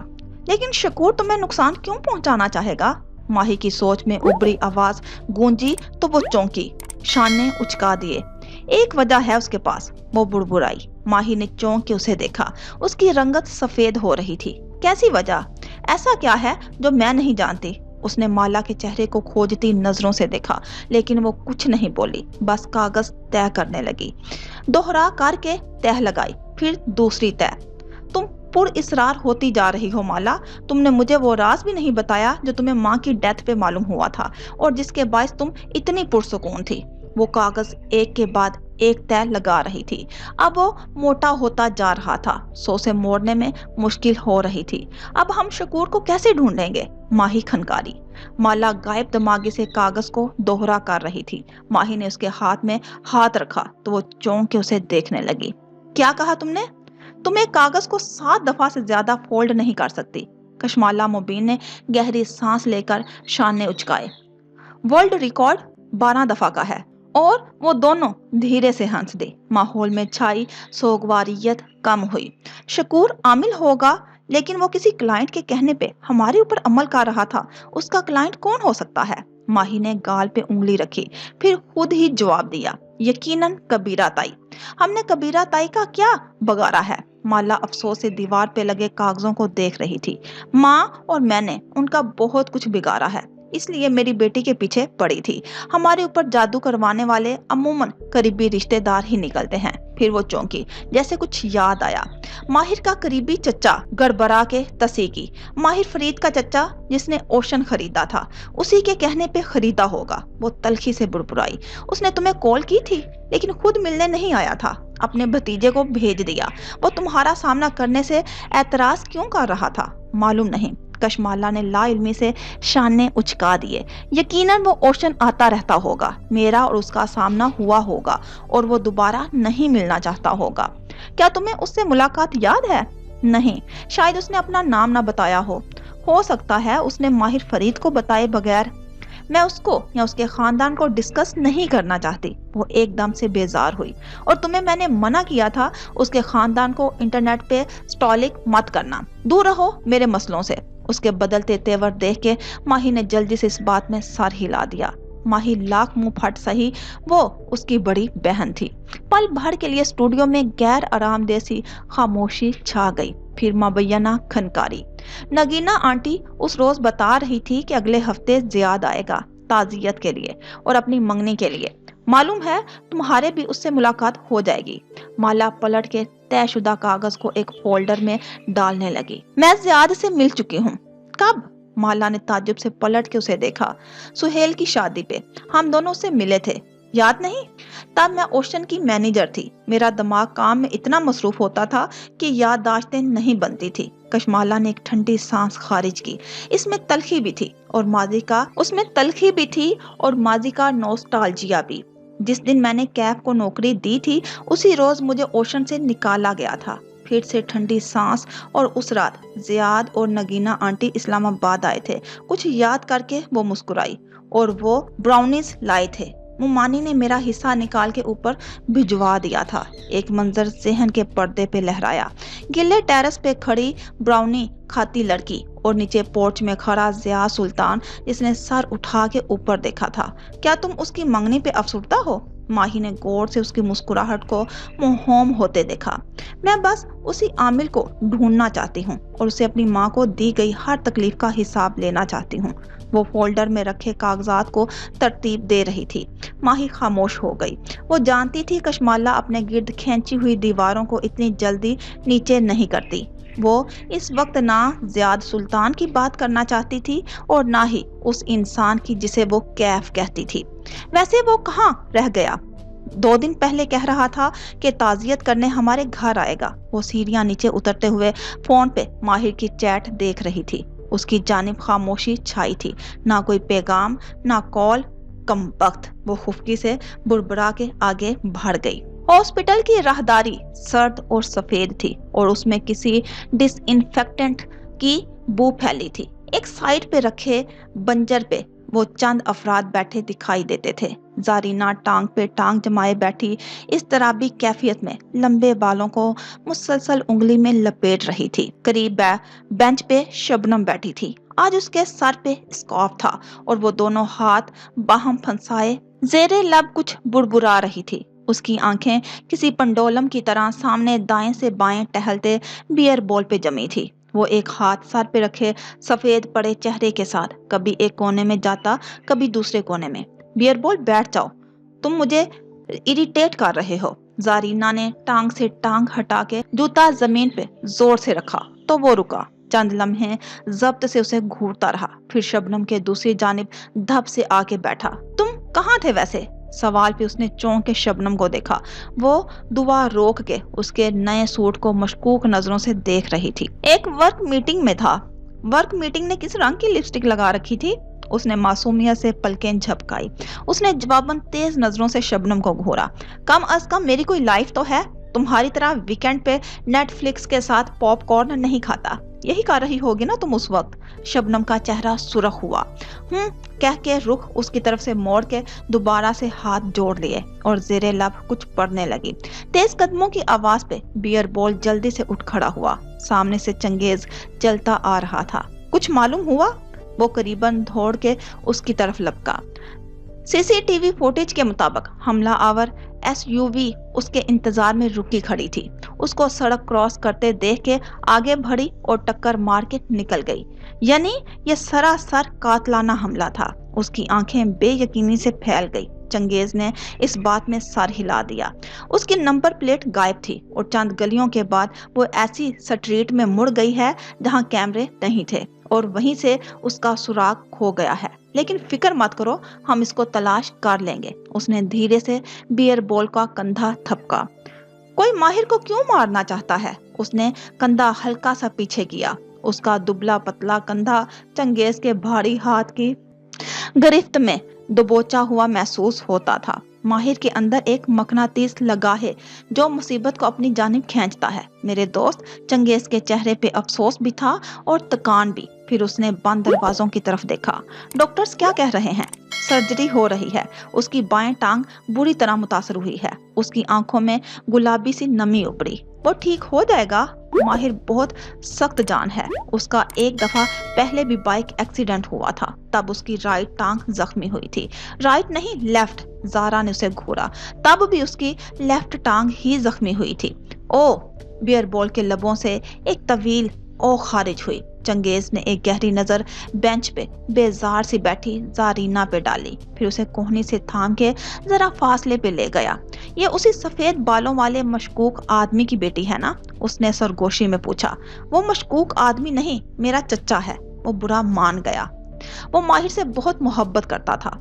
لیکن شکور تمہیں نقصان کیوں پہنچانا چاہے گا؟ ماہی کی سوچ میں ابری آواز گونجی تو وہ چونکی، شانے اچکا دیے. ایک وجہ ہے اس کے پاس، وہ بڑبڑائی. ماہی نے چونک کے اسے دیکھا. اس کی رنگت سفید ہو رہی تھی. کیسی وجہ؟ ایسا کیا ہے جو میں نہیں جانتی؟ اس نے مالا کے چہرے کو کھوجتی نظروں سے دیکھا لیکن وہ کچھ نہیں بولی، بس کاغذ طے کرنے لگی. دوہرا کر کے تہ لگائی، پھر دوسری تہ. تم پر اصرار ہوتی جا رہی ہو مالا. تم نے مجھے وہ راز بھی نہیں بتایا جو تمہیں ماں کی ڈیتھ پہ معلوم ہوا تھا اور جس کے باعث تم اتنی پرسکون تھی. وہ کاغذ ایک کے بعد ایک طے لگا رہی تھی. اب وہ موٹا ہوتا جا رہا تھا. 100 سے موڑنے میں مشکل ہو رہی تھی. اب ہم شکور کو کیسے ڈھونڈیں گے؟ ماہی کھنکاری. مالا غائب دماغی سے کاغذ کو دوہرا کر رہی تھی. ماہی نے اس کے ہاتھ میں ہاتھ رکھا تو وہ چونک کے اسے دیکھنے لگی. کیا کہا تم نے؟ تم ایک کاغذ کو 7 دفعہ سے زیادہ فولڈ نہیں کر سکتی. کشمالہ مبین نے گہری سانس لے کر شانے اچکائے. ورلڈ ریکارڈ 12 دفعہ کا ہے. اور وہ دونوں دھیرے سے ہنس دے. ماحول میں چھائی سوگواریت کم ہوئی. شکور عامل ہوگا، لیکن وہ کسی کلائنٹ کے کہنے پہ ہمارے اوپر عمل کر رہا تھا. اس کا کلائنٹ کون ہو سکتا ہے؟ ماہی نے گال پہ انگلی رکھی، پھر خود ہی جواب دیا. یقیناً کبیرہ تائی. ہم نے کبیرہ تائی کا کیا بگاڑا ہے؟ مالا افسوس سے دیوار پہ لگے کاغذوں کو دیکھ رہی تھی. ماں اور میں نے ان کا بہت کچھ بگاڑا ہے، اس لیے میری بیٹی کے پیچھے پڑی تھی. ہمارے اوپر جادو کروانے والے عموماً قریبی رشتے دار ہی نکلتے ہیں. پھر وہ چونکی جیسے کچھ یاد آیا. ماہر کا قریبی چچا گڑبڑا کے تصحیح کی. ماہر فرید کا چچا جس نے اوشن خریدا تھا، اسی کے کہنے پہ خریدا ہوگا. وہ تلخی سے بڑبڑائی. اس نے تمہیں کال کی تھی لیکن خود ملنے نہیں آیا تھا، اپنے بھتیجے کو بھیج دیا. وہ تمہارا سامنا کرنے سے اعتراض کیوں کر رہا تھا؟ معلوم نہیں. کشمالہ نے لا علمی سے شانے اچکا دیے. یقیناً وہ اوشن آتا رہتا ہوگا. میرا اور اس کا سامنا ہوا ہوگا اور وہ دوبارہ نہیں ملنا چاہتا ہوگا. کیا تمہیں اس سے ملاقات یاد ہے؟ نہیں. شاید اس نے اپنا نام نہ بتایا ہو سکتا ہے اس نے ماہر فرید کو بتائے بغیر. میں اس کو یا اس کے خاندان کو ڈسکس نہیں کرنا چاہتی. وہ ایک دم سے بیزار ہوئی. اور تمہیں میں نے منع کیا تھا اس کے خاندان کو انٹرنیٹ پہ سٹالک مت کرنا. دور رہو میرے مسئلوں سے. اس کے بدلتے تیور دیکھ کے ماہی نے جلدی سے اس بات میں سر ہلا دیا. ماہی لاکھ منہ پھٹ سہی، وہ اس کی بڑی بہن تھی. پل بھر کے لیے اسٹوڈیو میں غیر آرام دہ سی خاموشی چھا گئی. پھر مبینہ کھنکاری. نگینا آنٹی اس روز بتا رہی تھی کہ اگلے ہفتے زیاد آئے گا تعزیت کے لیے اور اپنی منگنی کے لیے. معلوم ہے تمہارے بھی اس سے ملاقات ہو جائے گی۔ مالا پلٹ کے طے شدہ کاغذ کو ایک فولڈر میں ڈالنے لگی۔ میں زیاد سے مل چکی ہوں۔ کب؟ مالا نے تعجب سے پلٹ کے اسے دیکھا۔ سہیل کی شادی پہ، ہم دونوں سے ملے تھے، یاد نہیں؟ تب میں اوشن کی مینیجر تھی، میرا دماغ کام میں اتنا مصروف ہوتا تھا کہ یادداشتیں نہیں بنتی تھی۔ کشمالا نے ایک ٹھنڈی سانس خارج کی۔ اس میں تلخی بھی تھی اور ماضی کا نوسٹالجیا بھی۔ جس دن میں نے کیف کو نوکری دی تھی اسی روز مجھے اوشن سے نکالا گیا تھا۔ پھر سے ٹھنڈی سانس، اور اس رات زیاد اور نگینہ آنٹی اسلام آباد آئے تھے۔ کچھ یاد کر کے وہ مسکرائی، اور وہ براؤنیز لائے تھے۔ ممانی نے میرا حصہ نکال کے اوپر بھجوا دیا تھا۔ ایک منظر ذہن کے پردے پہ لہرایا۔ گلے ٹیرس پہ کھڑی براؤنی کھاتی لڑکی، اور نیچے پورچ میں کھڑا ضیاء سلطان جس نے سر اٹھا کے اوپر دیکھا تھا۔ کیا تم اس کی منگنی پہ افسردہ ہو؟ ماہی نے غور سے اس کی مسکراہٹ کو موہوم ہوتے دیکھا۔ میں بس اسی عامل کو ڈھونڈنا چاہتی ہوں اور اسے اپنی ماں کو دی گئی ہر تکلیف کا حساب لینا چاہتی ہوں۔ وہ فولڈر میں رکھے کاغذات کو ترتیب دے رہی تھی۔ ماہی خاموش ہو گئی۔ وہ جانتی تھی کشمالا اپنے گرد کھینچی ہوئی دیواروں کو اتنی جلدی نیچے نہیں کرتی۔ وہ اس وقت نہ زیاد سلطان کی بات کرنا چاہتی تھی اور نہ ہی اس انسان کی جسے وہ کیف کہتی تھی۔ ویسے وہ کہاں رہ گیا؟ 2 دن پہلے کہہ رہا تھا کہ تعزیت کرنے ہمارے گھر آئے گا۔ وہ سیڑھیاں نیچے اترتے ہوئے فون پہ ماہر کی چیٹ دیکھ رہی تھی۔ اس کی جانب خاموشی چھائی تھی، نہ کوئی پیغام، نہ کال۔ کم وقت، وہ خفگی سے بڑبڑا کے آگے بڑھ گئی۔ ہاسپٹل کی راہداری سرد اور سفید تھی، اور اس میں کسی ڈس انفیکٹنٹ کی بو پھیلی تھی۔ ایک سائڈ پہ رکھے بنجر پہ وہ چند افراد بیٹھے دکھائی دیتے تھے۔ زارینہ ٹانگ پہ ٹانگ جمائے بیٹھی اضطرابی کیفیت میں لمبے بالوں کو مسلسل انگلی میں لپیٹ رہی تھی۔ قریب بینچ پہ شبنم بیٹھی تھی۔ آج اس کے سر پہ اسکارف تھا، اور وہ دونوں ہاتھ باہم پھنسائے زیر لب کچھ بڑبڑا رہی تھی۔ اس کی آنکھیں کسی پنڈولم کی طرح سامنے دائیں سے بائیں ٹہلتے بیئر بال پہ جمی تھی۔ وہ ایک ہاتھ سر پہ رکھے سفید پڑے چہرے کے ساتھ کبھی ایک کونے میں جاتا، کبھی دوسرے کونے میں۔ بیئر بال بیٹھ جاؤ، تم مجھے اریٹیٹ کر رہے ہو۔ زارینہ نے ٹانگ سے ٹانگ ہٹا کے جوتا زمین پہ زور سے رکھا تو وہ رکا۔ چند لمحے ضبط سے اسے گھورتا رہا، پھر شبنم کے دوسری جانب دھپ سے آ کے بیٹھا۔ تم کہاں تھے ویسے؟ سوال پہ اس نے چونک کے شبنم کو دیکھا۔ وہ دعا روک کے اس کے نئے سوٹ کو مشکوک نظروں سے دیکھ رہی تھی۔ ایک ورک میٹنگ میں تھا۔ ورک میٹنگ نے کس رنگ کی لپسٹک لگا رکھی تھی؟ اس نے معصومیت سے پلکیں جھپکائی۔ اس نے جواباً تیز نظروں سے شبنم کو گھورا۔ کم از کم میری کوئی لائف تو ہے، تمہاری طرح ویکینڈ پہ نیٹ فلکس کے ساتھ پاپ کارن نہیں کھاتا۔ یہی کر رہی ہوگی نا تم اس وقت؟ شبنم کا چہرہ سرخ ہوا۔ کہہ کے رخ اس کی طرف سے موڑ کے دوبارہ سے ہاتھ جوڑ لیے اور زیر لب کچھ پڑھنے لگی۔ تیز قدموں کی آواز پہ بیئر بال جلدی سے اٹھ کھڑا ہوا۔ سامنے سے چنگیز چلتا آ رہا تھا۔ کچھ معلوم ہوا؟ وہ قریباً دوڑ کے اس کی طرف لپکا۔ سی سی ٹی وی فوٹیج کے مطابق حملہ آور ایس یو وی اس کے انتظار میں رکی کھڑی تھی۔ اس کو سڑک کراس کرتے دیکھ کے آگے بڑھی اور ٹکر مار کے نکل گئی۔ یعنی یہ سراسر قاتلانہ حملہ تھا۔ اس کی آنکھیں بے یقینی سے پھیل گئی۔ چنگیز نے اس بات میں سر ہلا دیا۔ اس کی نمبر پلیٹ غائب تھی، اور چند گلیوں کے بعد وہ ایسی سٹریٹ میں مڑ گئی ہے جہاں کیمرے نہیں تھے، اور وہیں سے اس کا سراغ کھو گیا ہے۔ لیکن فکر مت کرو، ہم اس کو تلاش کر لیں گے۔ اس نے دھیرے سے بیئر بال کا کندھا تھپکا۔ کوئی ماہر کو کیوں مارنا چاہتا ہے؟ اس نے کندھا ہلکا سا پیچھے کیا۔ اس کا دبلا پتلا کندھا چنگیز کے بھاری ہاتھ کی گرفت میں دبوچا ہوا محسوس ہوتا تھا۔ ماہر کے اندر ایک مقناطیس لگا ہے جو مصیبت کو اپنی جانب کھینچتا ہے۔ میرے دوست، چنگیز کے چہرے پہ افسوس بھی تھا اور تکان بھی۔ پھر اس نے بند دروازوں کی طرف دیکھا۔ ڈاکٹرز کیا کہہ رہے ہیں؟ سرجری ہو رہی ہے۔ اس کی بائیں ٹانگ بری طرح متاثر ہوئی ہے۔ اس کی آنکھوں میں گلابی سی نمی ابھری۔ وہ ٹھیک ہو جائے گا۔ ماہر بہت سخت جان ہے۔ اس کا ایک دفعہ پہلے بھی بائک ایکسیڈنٹ ہوا تھا، تب اس کی رائٹ ٹانگ زخمی ہوئی تھی۔ رائٹ نہیں، لیفٹ۔ زارا نے اسے گھورا۔ تب بھی اس کی لیفٹ ٹانگ ہی زخمی ہوئی تھی۔ او! بیئر بال کے لبوں سے ایک طویل او خارج ہوئی۔ चंगेज ने एक गहरी नजर बेंच पे बेजार सी बैठी जारीना पे डाली, फिर उसे कोहनी से थाम के जरा फासले पे ले गया। ये उसी सफेद बालों वाले मशकूक आदमी की बेटी है ना? उसने सरगोशी में पूछा। वो मशकूक आदमी नहीं, मेरा चचा है। वो बुरा मान गया। वो माहिर से बहुत मोहब्बत करता था।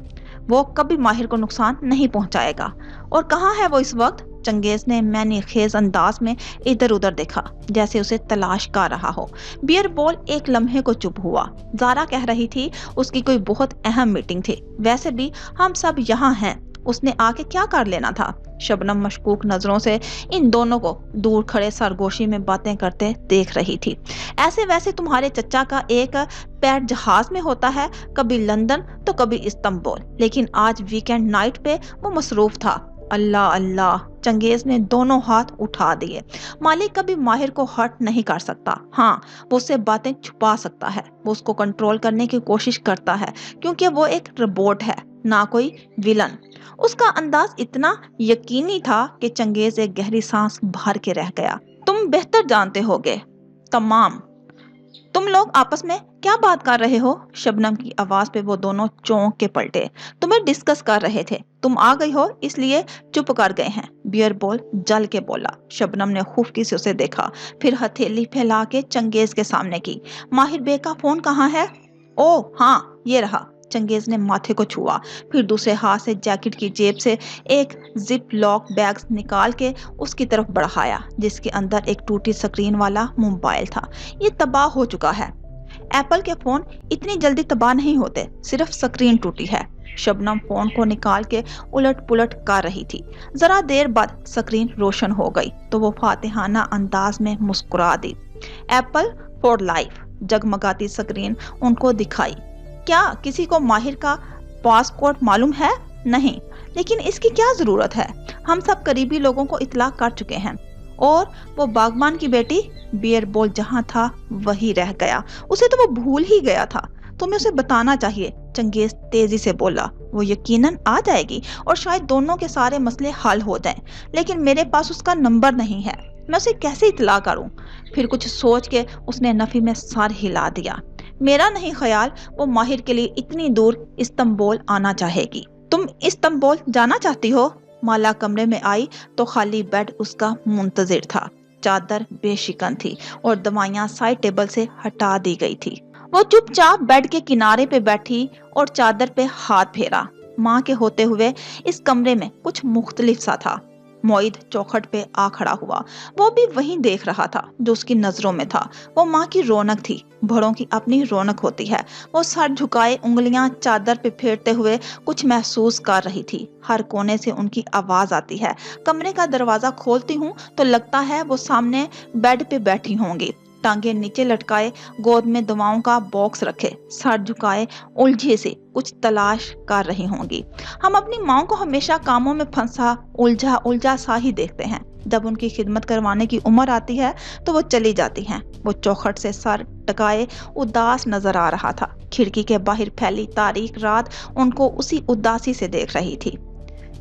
वो कभी माहिर को नुकसान नहीं पहुंचाएगा। और कहाँ है वो इस वक्त? चंगेज ने मैंने खेज अंदाज में इधर उधर देखा, जैसे उसे तलाश कर रहा हो। बियर बॉल एक लम्हे को चुप हुआ। ज़ारा कह रही थी उसकी कोई बहुत अहम मीटिंग थी। वैसे भी हम सब यहाँ हैं, उसने आके क्या कर लेना था? शबनम मशकूक नजरों से इन दोनों को दूर खड़े सरगोशी में बातें करते देख रही थी। ऐसे वैसे तुम्हारे चचा का एक पैर जहाज में होता है, कभी लंदन तो कभी इस्तांबुल, लेकिन आज वीकेंड नाइट पे वो मसरूफ था। अल्लाह अल्लाह, चंगेज ने दोनों हाथ उठा दिए। मालिक कभी माहिर को हर्ट नहीं कर सकता। हाँ, वो उससे बातें छुपा सकता है, वो उसको कंट्रोल करने की कोशिश करता है, क्योंकि वो एक रोबोट है, ना कोई विलन। उसका अंदाज इतना यकीनी था कि चंगेज एक गहरी सांस भर के रह गया। तुम बेहतर जानते होगे तमाम। तुम लोग आपस में क्या बात कर रहे हो? शबनम की आवाज पे वो दोनों चौंक के पलटे। तुम्हें डिस्कस कर रहे थे, तुम आ गई हो इसलिए चुप कर गए हैं, बियर बॉल जल के बोला। शबनम ने खुफकी से उसे देखा, फिर हथेली फैला के चंगेज के सामने की। माहिर बे का फोन कहाँ है? ओ हाँ, ये रहा। चंगेज ने माथे को छुआ, फिर दूसरे हाथ से जैकेट की जेब से एक जिप लॉक बैग निकाल के उसकी तरफ बढ़ाया, जिसके अंदर एक टूटी स्क्रीन वाला मोबाइल था। ये तबाह हो चुका है। एप्पल के फोन इतनी जल्दी तबाह नहीं होते, सिर्फ स्क्रीन टूटी है। शबनम फोन को निकाल के उलट पुलट कर रही थी। जरा देर बाद स्क्रीन रोशन हो गई तो वो फातिहाना अंदाज में मुस्कुरा दी। एप्पल फॉर लाइफ जगमगाती स्क्रीन उनको दिखाई। क्या किसी को माहिर का पासपोर्ट मालूम है? नहीं, लेकिन इसकी क्या जरूरत है? हम सब करीबी लोगों को इत्तला कर चुके हैं। और वो बागबान की बेटी? बियर बॉल जहां था वही रह गया, उसे तो वो भूल ही गया था। तुम्हें उसे बताना चाहिए, चंगेज तेजी से बोला। वो यकीनन आ जाएगी और शायद दोनों के सारे मसले हल हो जाएं, लेकिन मेरे पास उसका नंबर नहीं है, मैं उसे कैसे इत्तला करूं? फिर कुछ सोच के उसने नफी में सर हिला दिया। मेरा नहीं ख्याल वो माहिर के लिए इतनी दूर इस्तांबुल आना चाहेगी। तुम इस्तांबुल जाना चाहती हो? माला कमरे में आई तो खाली बेड उसका मुंतजिर था। चादर बेशिकन थी और दवाइयां साइड टेबल से हटा दी गई थी। वो चुपचाप बेड के किनारे पे बैठी और चादर पे हाथ फेरा। माँ के होते हुए इस कमरे में कुछ मुख्तलिफ सा था। मोइद चौखट पे आ खड़ा हुआ। वो भी वहीं देख रहा था जो उसकी नजरों में था। वो माँ की रौनक थी। बड़ों की अपनी रौनक होती है। वो सर झुकाए उंगलियां चादर पे फेरते हुए कुछ महसूस कर रही थी। हर कोने से उनकी आवाज आती है। कमरे का दरवाजा खोलती हूँ तो लगता है वो सामने बेड पे बैठी होंगी, टांगे नीचे लटकाए, गोद में दवाओं का बॉक्स रखे, सर झुकाए उलझे से कुछ तलाश कर रही होंगी। हम अपनी माँ को हमेशा कामों में फंसा उलझा उलझा सा ही देखते हैं। जब उनकी खिदमत करवाने की उम्र आती है तो वो चली जाती हैं। वो चौखट से सर टकाए उदास नजर आ रहा था। खिड़की के बाहर फैली तारीक रात उनको उसी उदासी से देख रही थी।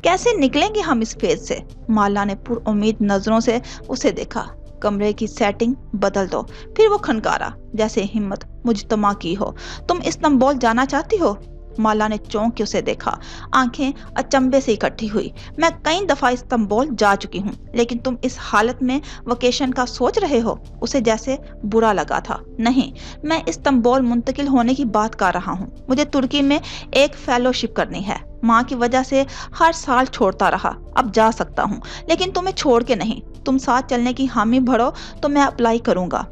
कैसे निकलेंगे हम इस फेज से? माला ने पुरुम्मीद नजरों से उसे देखा। कमरे की सेटिंग बदल दो। फिर वो खनकारा, जैसे हिम्मत मुजतमा की हो। तुम इस्तांबुल जाना चाहती हो? माला ने चौंक के उसे देखा। आंखें अचंभे से इकट्ठी हुई। मैं कई दफा इस्तांबुल जा चुकी हूँ, लेकिन तुम इस हालत में वेकेशन का सोच रहे हो? उसे जैसे बुरा लगा था। नहीं, मैं इस्तांबुल मुंतकिल होने की बात कर रहा हूँ। मुझे तुर्की में एक फेलोशिप करनी है। माँ की वजह से हर साल छोड़ता रहा, अब जा सकता हूँ, लेकिन तुम्हें छोड़ के नहीं। तुम साथ चलने की हामी भरो तो मैं अप्लाई करूंगा।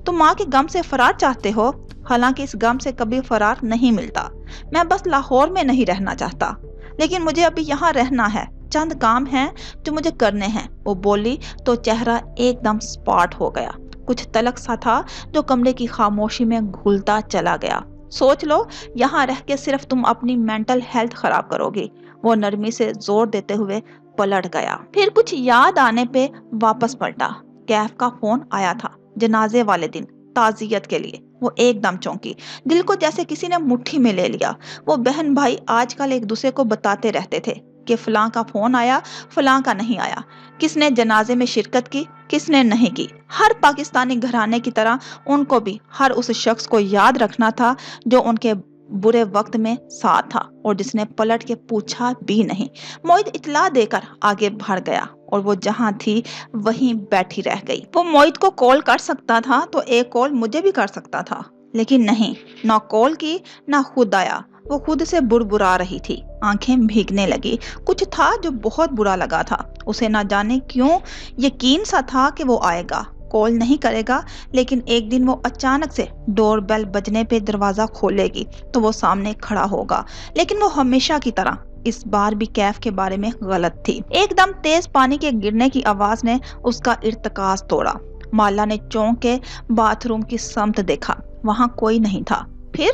तुम माँ के गम से फरार चाहते हो? हालांकि इस गम से कभी फरार नहीं मिलता। मैं बस लाहौर में नहीं रहना चाहता, लेकिन मुझे अभी यहाँ रहना है। चंद काम हैं जो मुझे करने हैं। वो बोली तो चेहरा एकदम स्पॉट हो गया। कुछ तलक सा था जो कमरे की खामोशी में घुलता चला गया। सोच लो, यहाँ रह के सिर्फ तुम अपनी मेंटल हेल्थ खराब करोगी। वो नरमी से जोर देते हुए पलट गया। फिर कुछ याद आने पे वापस पलटा। कैफ का फोन आया था जनाजे वाले दिन, ताजियत के लिए। वो एकदम चौंकी। दिल को जैसे किसी ने मुट्ठी में ले लिया। वो बहन भाई आजकल एक दूसरे को बताते रहते थे, کہ فلاں کا فون آیا، فلاں کا نہیں آیا، کس نے جنازے میں شرکت کی، کس نے نہیں کی۔ ہر پاکستانی گھرانے کی طرح ان کو بھی ہر اس شخص کو یاد رکھنا تھا جو ان کے برے وقت میں ساتھ تھا اور جس نے پلٹ کے پوچھا بھی نہیں۔ موعد اطلاع دے کر آگے بڑھ گیا اور وہ جہاں تھی وہیں بیٹھی رہ گئی۔ وہ موعد کو کال کر سکتا تھا تو ایک کال مجھے بھی کر سکتا تھا، لیکن نہیں، نہ کال کی نہ خود آیا۔ وہ خود سے بربرا رہی تھی، آنکھیں بھیگنے لگی۔ کچھ تھا جو بہت برا لگا تھا۔ اسے نہ جانے کیوں یقین سا تھا کہ وہ آئے گا، کال نہیں کرے گا، لیکن ایک دن وہ اچانک سے ڈور بیل بجنے پہ دروازہ کھولے گی تو وہ سامنے کھڑا ہوگا۔ لیکن وہ ہمیشہ کی طرح اس بار بھی کیف کے بارے میں غلط تھی۔ ایک دم تیز پانی کے گرنے کی آواز نے اس کا ارتکاز توڑا۔ مالا نے چونک کے باتھ روم کی سمت دیکھا، وہاں کوئی نہیں تھا۔ پھر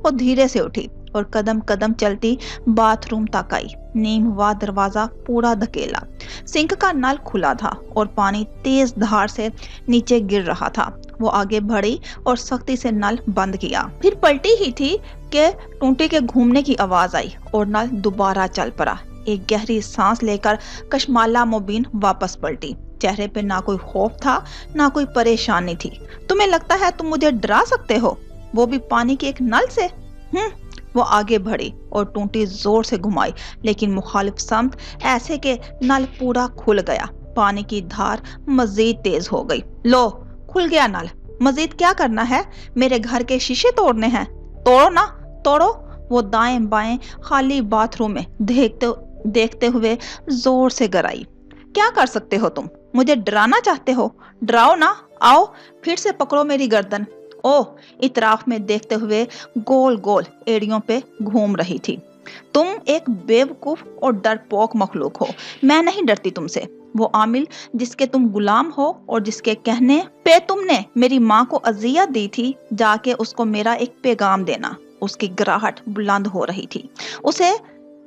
وہ دھیرے سے اٹھی اور قدم قدم چلتی باتھ روم تک آئی۔ نیم ہوا دروازہ پورا دھکیلا، سنک کا نل کھلا تھا اور پانی تیز دھار سے نیچے گر رہا تھا۔ وہ آگے بڑھی اور سختی سے نل بند کیا۔ پھر پلٹی ہی تھی کہ ٹونٹی کے گھومنے کی آواز آئی اور نل دوبارہ چل پڑا۔ ایک گہری سانس لے کر کشمالہ مبین واپس پلٹی۔ چہرے پہ نہ کوئی خوف تھا نہ کوئی پریشانی تھی۔ تمہیں لگتا ہے تم مجھے ڈرا سکتے ہو، وہ بھی پانی کے ایک نل سے؟ وہ آگے بڑھی اور ٹونٹی زور سے گھمائی، لیکن مخالف سمت، ایسے کہ نل پورا کھل گیا۔ پانی کی دھار مزید تیز ہو گئی۔ لو، کھل گیا نل، مزید کیا کرنا ہے؟ میرے گھر کے شیشے توڑنے ہیں؟ توڑو نا، توڑو۔ وہ دائیں بائیں خالی باتھ روم میں دیکھتے ہوئے زور سے گرائی۔ کیا کر سکتے ہو تم؟ مجھے ڈرانا چاہتے ہو؟ ڈراؤ نا، آؤ پھر سے پکڑو میری گردن۔ او، اطراف میں دیکھتے ہوئے گول گول ایڑیوں پہ گھوم رہی تھی۔ تم ایک بیوقوف اور ڈرپوک مخلوق ہو، میں نہیں ڈرتی تم سے۔ وہ عامل جس کے تم غلام ہو اور جس کے کہنے پہ تم نے میری ماں کو اذیت دی تھی، جا کے اس کو میرا ایک پیغام دینا۔ اس کی گراہٹ بلند ہو رہی تھی۔ اسے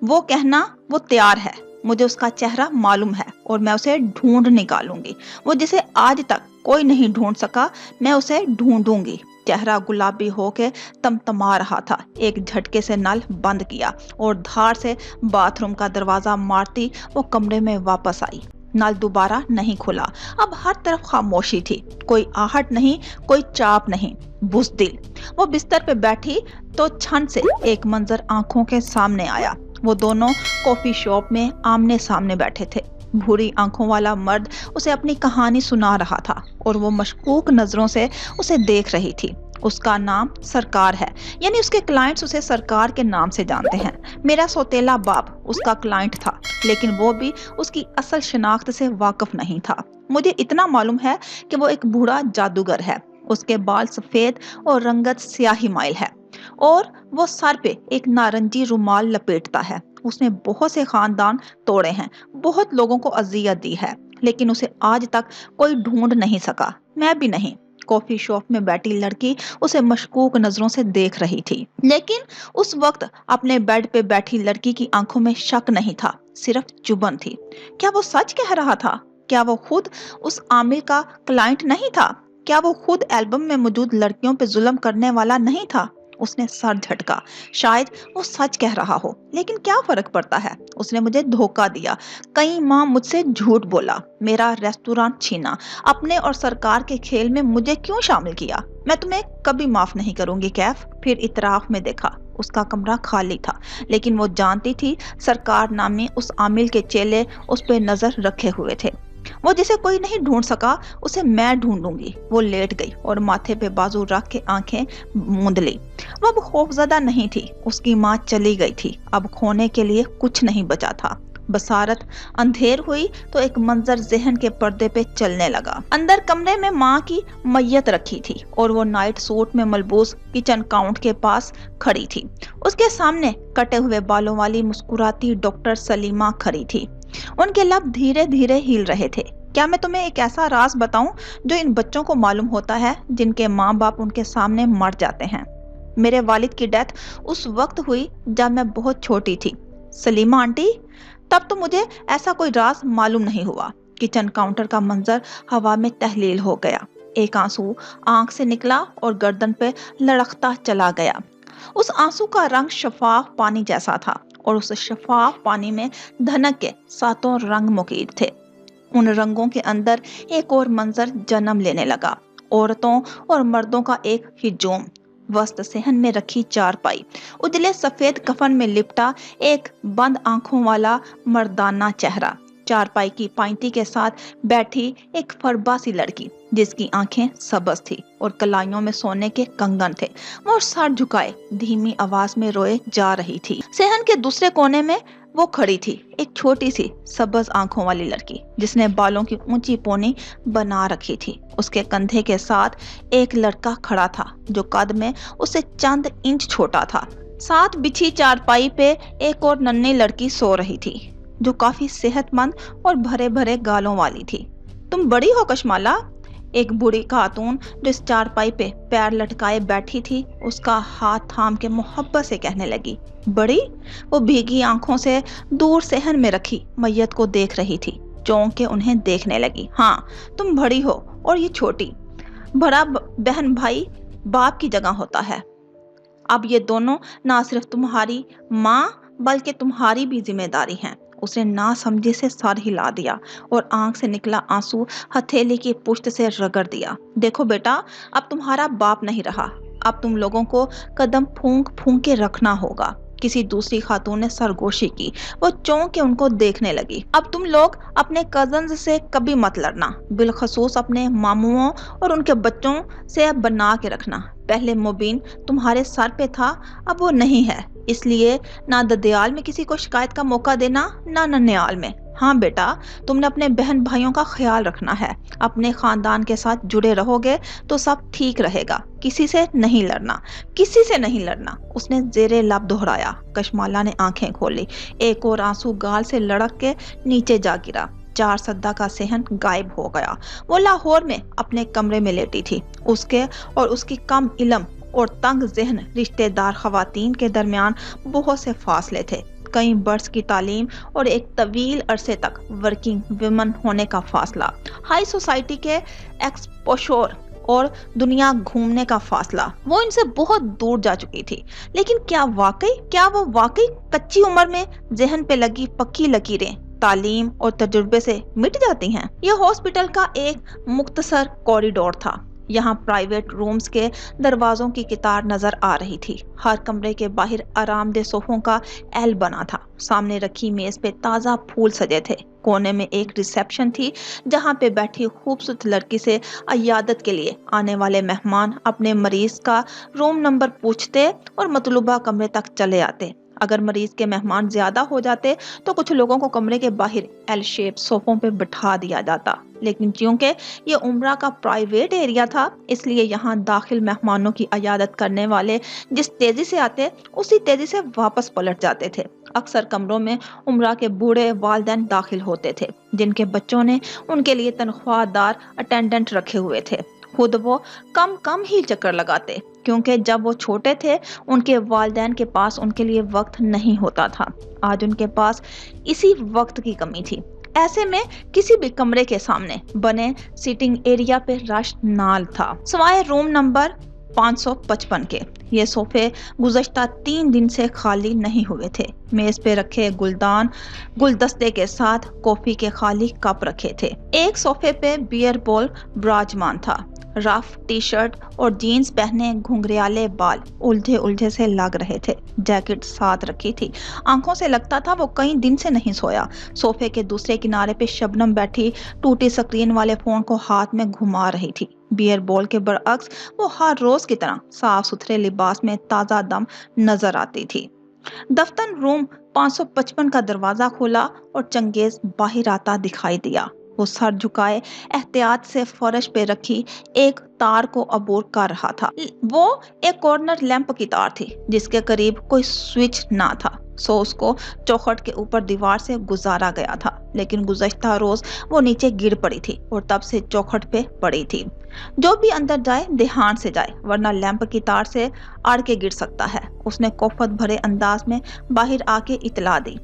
وہ کہنا وہ تیار ہے، مجھے اس کا چہرہ معلوم ہے اور میں اسے ڈھونڈ نکالوں گی۔ وہ جسے آج تک کوئی نہیں ڈھونڈ سکا، میں اسے ڈھونڈوں گی۔ چہرہ گلابی ہو کے تمتما رہا تھا۔ ایک جھٹکے سے نل بند کیا اور دھار سے باتھ روم کا دروازہ مارتی وہ کمرے میں واپس آئی۔ نل دوبارہ نہیں کھلا۔ اب ہر طرف خاموشی تھی، کوئی آہٹ نہیں، کوئی چاپ نہیں، بزدل۔ وہ بستر پہ بیٹھی تو چھن سے ایک منظر آنکھوں کے سامنے آیا۔ وہ دونوں کافی شاپ میں آمنے سامنے بیٹھے تھے۔ بھوری آنکھوں والا مرد اسے اپنی کہانی سنا رہا تھا اور وہ مشکوک نظروں سے اسے دیکھ رہی تھی۔ اس کا نام سرکار ہے، یعنی اس کے کلائنٹس اسے سرکار کے نام سے جانتے ہیں۔ میرا سوتیلا باپ اس کا کلائنٹ تھا، لیکن وہ بھی اس کی اصل شناخت سے واقف نہیں تھا۔ مجھے اتنا معلوم ہے کہ وہ ایک بوڑھا جادوگر ہے۔ اس کے بال سفید اور رنگت سیاہی مائل ہے اور وہ سر پہ ایک نارنجی رومال لپیٹتا ہے۔ اس نے بہت سے خاندان توڑے ہیں، بہت لوگوں کو اذیت دی ہے، لیکن اسے آج تک کوئی ڈھونڈ نہیں سکا، میں بھی نہیں۔ کافی شاپ میں بیٹھی لڑکی اسے مشکوک نظروں سے دیکھ رہی تھی، لیکن اس وقت اپنے بیڈ پہ بیٹھی لڑکی کی آنکھوں میں شک نہیں تھا، صرف چبھن تھی۔ کیا وہ سچ کہہ رہا تھا؟ کیا وہ خود اس عامل کا کلائنٹ نہیں تھا؟ کیا وہ خود البم میں موجود لڑکیوں پہ ظلم کرنے والا نہیں تھا؟ اس نے سر جھٹکا۔ شاید وہ سچ کہہ رہا ہو، لیکن کیا فرق پڑتا ہے؟ اس نے مجھے دھوکہ دیا، کئی ماہ مجھ سے جھوٹ بولا، میرا ریستوران چھینا، اپنے اور سرکار کے کھیل میں مجھے کیوں شامل کیا؟ میں تمہیں کبھی معاف نہیں کروں گی کیف۔ پھر اطراف میں دیکھا، اس کا کمرہ خالی تھا، لیکن وہ جانتی تھی سرکار نامی اس عامل کے چیلے اس پہ نظر رکھے ہوئے تھے۔ وہ جسے کوئی نہیں ڈھونڈ سکا، اسے میں ڈھونڈوں گی۔ وہ لیٹ گئی اور ماتھے پہ بازو رکھ کے آنکھیں موند لی۔ وہ اب خوفزدہ نہیں تھی، اس کی ماں چلی گئی تھی، اب کھونے کے لیے کچھ نہیں بچا تھا۔ بصارت اندھیر ہوئی تو ایک منظر ذہن کے پردے پہ چلنے لگا۔ اندر کمرے میں ماں کی میت رکھی تھی اور وہ نائٹ سوٹ میں ملبوس کچن کاؤنٹ کے پاس کھڑی تھی۔ اس کے سامنے کٹے ہوئے بالوں والی مسکراتی ڈاکٹر سلیمہ کھڑی تھی۔ ان کے لب دھیرے دھیرے ہل رہے تھے۔ کیا میں تمہیں ایک ایسا راز بتاؤں جو ان بچوں کو معلوم ہوتا ہے جن کے ماں باپ ان کے سامنے مر جاتے ہیں؟ میرے والد کی ڈیتھ اس وقت ہوئی جب میں بہت چھوٹی تھی۔ سلیمہ آنٹی، تب تو مجھے ایسا کوئی راز معلوم نہیں ہوا۔ کچن کاؤنٹر کا منظر ہوا میں تحلیل ہو گیا۔ ایک آنسو آنکھ سے نکلا اور گردن پہ لڑکتا چلا گیا۔ اس آنسو کا رنگ شفاف پانی جیسا تھا और उस शफाफ पानी में धनक के 7 रंग मुकीद थे। उन रंगों के अंदर एक और मंजर जन्म लेने लगा, औरतों और मर्दों का एक हिजूम, वस्त सहन में रखी चारपाई, उजले सफेद कफन में लिपटा एक बंद आंखों वाला मर्दाना चेहरा, चारपाई की पाइंती के साथ बैठी एक फरबा सी लड़की जिसकी आंखें सबज थी और कलाइयों में सोने के कंगन थे। वो सर झुकाए धीमी आवाज में रोए जा रही थी। सहन के दूसरे कोने में वो खड़ी थी, एक छोटी सी सबज आंखों वाली लड़की जिसने बालों की ऊंची पोनी बना रखी थी। उसके कंधे के साथ एक लड़का खड़ा था जो कद में उससे चंद इंच छोटा था। साथ बिछी चारपाई पे एक और नन्ही लड़की सो रही थी जो काफी सेहतमंद और भरे भरे गालों वाली थी। तुम बड़ी हो कशमाला? एक बूढ़ी खातून जो इस चारपाई पे पैर लटकाए बैठी थी उसका हाथ थाम के मोहब्बत से कहने लगी। बड़ी? वो भीगी आंखों से दूर सहन में रखी मैयत को देख रही थी, चौंक के उन्हें देखने लगी। हाँ, तुम बड़ी हो और ये छोटी। बड़ा बहन भाई बाप की जगह होता है। अब ये दोनों ना सिर्फ तुम्हारी माँ बल्कि तुम्हारी भी जिम्मेदारी हैं। उसने ना समझे से सर हिला दिया और आंख से निकला आंसू हथेली की पुष्ट से रगड़ दिया। देखो बेटा, अब तुम्हारा बाप नहीं रहा, अब तुम लोगों को कदम फूंक फूंक के रखना होगा। किसी दूसरी खातून ने सरगोशी की। वो चौंक के उनको देखने लगी। अब तुम लोग अपने कजन्स से कभी मत लड़ना, बिलखसूस अपने मामुओं और उनके बच्चों से बना के रखना। पहले मुबीन तुम्हारे सर पे था, अब वो नहीं है, इसलिए ना ददयाल में किसी को शिकायत का मौका देना, ना नन्याल में। हाँ बेटा, तुमने अपने बहन भाइयों का ख्याल रखना है। अपने खानदान के साथ जुड़े रहोगे तो सब ठीक रहेगा। किसी से नहीं लड़ना, किसी से नहीं लड़ना, उसने जेरे लब दोहराया। कशमाला ने आंखें खोली, एक और आंसू गाल से लड़क के नीचे जा गिरा। 4 सद्दा का सहन गायब हो गया। वो लाहौर में अपने कमरे में लेटी थी। उसके और उसकी कम इल्म और तंग ज़हन रिश्तेदार खवातीन के दरमियान बहुत से फासले थे। कई बर्स की तालीम और एक तवील अरसे तक वर्किंग विमन होने का फासला, हाई सोसाइटी के एक्सपोशर और दुनिया घूमने का फासला। वो इनसे बहुत दूर जा चुकी थी। लेकिन क्या वो वाकई कच्ची उम्र में जहन पे लगी पक्की लकीरें तालीम और तजुर्बे से मिट जाती हैं? यह हॉस्पिटल का एक मुख्तसर कॉरिडोर था। यहाँ प्राइवेट रूम्स के दरवाजों की कतार नजर आ रही थी। हर कमरे के बाहर आरामदेह सोफों का एल बना था। सामने रखी मेज पे ताज़ा फूल सजे थे। कोने में एक रिसेप्शन थी जहाँ पे बैठी खूबसूरत लड़की से अयादत के लिए आने वाले मेहमान अपने मरीज का रूम नंबर पूछते और मतलूबा कमरे तक चले आते। अगर मरीज के मेहमान ज्यादा हो जाते तो कुछ लोगों को कमरे के बाहर एल शेप सोफों पे बिठा दिया जाता। लेकिन क्योंकि ये उम्रा का प्राइवेट एरिया था, इसलिए यहाँ दाखिल मेहमानों की अयादत करने वाले जिस तेजी से आते उसी तेजी से वापस पलट जाते थे। अक्सर कमरों में उम्रा के बूढ़े वालिदैन दाखिल होते थे जिनके बच्चों ने उनके लिए तनख्वाहदार अटेंडेंट रखे हुए थे। खुद वो कम ही चक्कर लगाते क्योंकि जब वो छोटे थे उनके वालिदैन के पास उनके लिए वक्त नहीं होता था। आज उनके पास इसी वक्त की कमी थी। ऐसे में किसी भी कमरे के सामने बने सिटिंग एरिया पे रश नाल था, सिवाय रूम नंबर 555 के। ये सोफे गुज़श्ता 3 दिन से खाली नहीं हुए थे। मेज पे रखे गुलदस्ते के साथ कॉफी के खाली कप रखे थे। एक सोफे पे बियर बॉल विराजमान था। रफ टी शर्ट और जीन्स पहने घुंघरियाले बाल उलझे से लग रहे थे। जैकेट साथ रखी थी। आंखों से लगता था वो कई दिन से नहीं सोया। सोफे के दूसरे किनारे पे शबनम बैठी टूटी स्क्रीन वाले फोन को हाथ में घुमा रही थी। बियर बॉल के बरअक्स वो हर रोज की तरह साफ सुथरे लिबास में ताजा दम नजर आती थी। दफ्तर रूम 555 का दरवाजा खोला और चंगेज बाहर आता दिखाई दिया। वो सर झुकाए एहतियात से फर्श पे रखी एक तार को अबूर कर रहा था। वो एक कॉर्नर लैंप की तार थी जिसके करीब कोई स्विच ना था, सो उसको चौखट के ऊपर दीवार से गुजारा गया था। लेकिन गुज़श्ता रोज वो नीचे गिर पड़ी थी और तब से चौखट पे पड़ी थी। जो भी अंदर जाए ध्यान से जाए, वरना लैंप की तार से अड़ के गिर सकता है। उसने कोफत भरे अंदाज में बाहर आके इतला दी।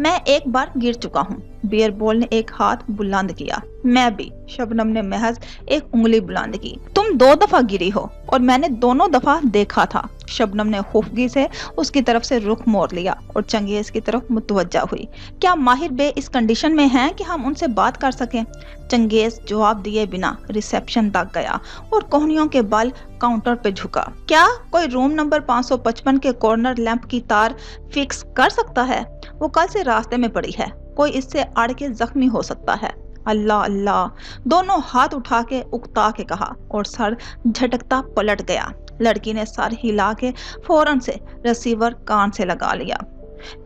मैं एक बार गिर चुका हूँ। बियर बॉल ने एक हाथ बुलंद किया। मैं भी। शबनम ने महज एक उंगली बुलंद की। तुम तुम 2 दफा गिरी हो और मैंने दोनों दफा देखा था। शबनम ने खुफगी से उसकी तरफ से रुख मोड़ लिया और चंगेज की तरफ मुतवज्जा हुई। क्या माहिर बे इस कंडीशन में हैं कि हम उनसे बात कर सकें? चंगेज जवाब दिए बिना रिसेप्शन तक गया और कोहनियों के बल काउंटर पे झुका। क्या कोई रूम नंबर 555 के कॉर्नर लैंप की तार फिक्स कर सकता है? वो कल से रास्ते में पड़ी है, कोई इससे अड़ के जख्मी हो सकता है। अल्लाह अल्लाह, दोनों हाथ उठा के उकता के कहा और सर झटकता पलट गया। लड़की ने सर हिला के फौरन से रिसीवर कान से लगा लिया।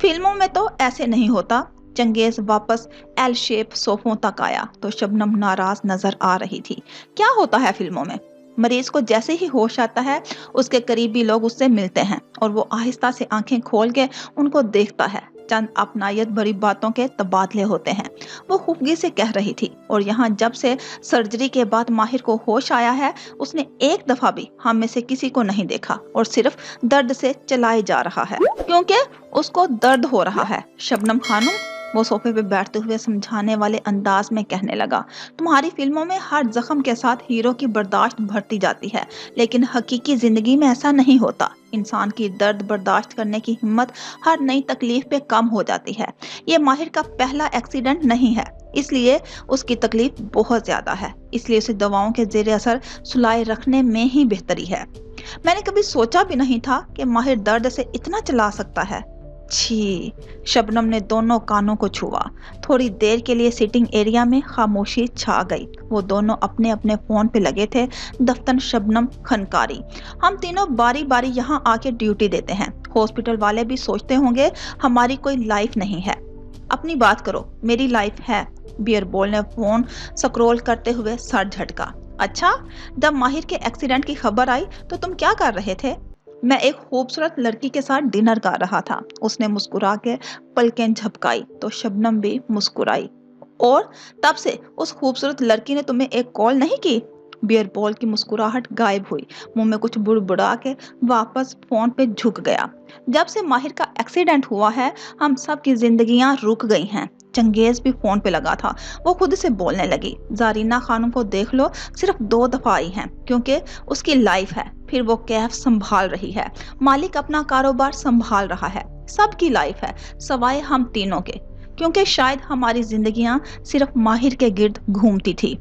फिल्मों में तो ऐसे नहीं होता। चंगेज वापस एल शेप सोफों तक आया तो शबनम नाराज नजर आ रही थी। क्या होता है फिल्मों में? मरीज को जैसे ही होश आता है उसके करीबी लोग उससे मिलते हैं और वो आहिस्ता से आंखें खोल के उनको देखता है। चंद अपनायत भरी बातों के तबादले होते हैं, वो खुफगी से कह रही थी। और यहाँ जब से सर्जरी के बाद माहिर को होश आया है उसने एक दफा भी हम में से किसी को नहीं देखा और सिर्फ दर्द से चलाए जा रहा है क्योंकि उसको दर्द हो रहा है। शबनम खानम, वो सोफे पे बैठते हुए समझाने वाले अंदाज में कहने लगा, तुम्हारी फिल्मों में हर जख्म के साथ हीरो की बर्दाश्त बढ़ती जाती है, लेकिन हकीकी जिंदगी में ऐसा नहीं होता। इंसान की दर्द बर्दाश्त करने की हिम्मत हर नई तकलीफ पे कम हो जाती है। ये माहिर का पहला एक्सीडेंट नहीं है, इसलिए उसकी तकलीफ बहुत ज्यादा है, इसलिए उसे दवाओं के जेर असर सुलाए रखने में ही बेहतरी है। मैंने कभी सोचा भी नहीं था कि माहिर दर्द से इतना चला सकता है। छी! शबनम ने दोनों कानों को छुआ। थोड़ी देर के लिए सिटिंग एरिया में खामोशी छा गई। वो दोनों अपने अपने फोन पे लगे थे। दफ्तर शबनम खनकारी, हम तीनों बारी बारी यहाँ आके ड्यूटी देते हैं। हॉस्पिटल वाले भी सोचते होंगे हमारी कोई लाइफ नहीं है। अपनी बात करो, मेरी लाइफ है। बियर बॉल ने फोन स्क्रॉल करते हुए सर झटका। अच्छा, जब माहिर के एक्सीडेंट की खबर आई तो तुम क्या कर रहे थे? मैं एक खूबसूरत लड़की के साथ डिनर कर रहा था। उसने मुस्कुरा के पलकें झपकाई तो शबनम भी मुस्कुराई। और तब से उस खूबसूरत लड़की ने तुम्हें एक कॉल नहीं की? बियर बॉल की मुस्कुराहट गायब हुई। मुंह में कुछ बुड़बुड़ा के वापस फोन पे झुक गया। जब से माहिर का एक्सीडेंट हुआ है हम सब की जिंदगियां रुक गई हैं। चंगेज भी फोन पे लगा था। वो खुद से बोलने लगी, जारीना खानम को देख लो, सिर्फ 2 दफा आई हैं क्योंकि उसकी लाइफ है, फिर वो कैफ संभाल रही है, मालिक अपना कारोबार संभाल रहा है, सबकी लाइफ है सवाए हम तीनों के, क्योंकि शायद हमारी जिंदगियां सिर्फ माहिर के गिर्द घूमती थी।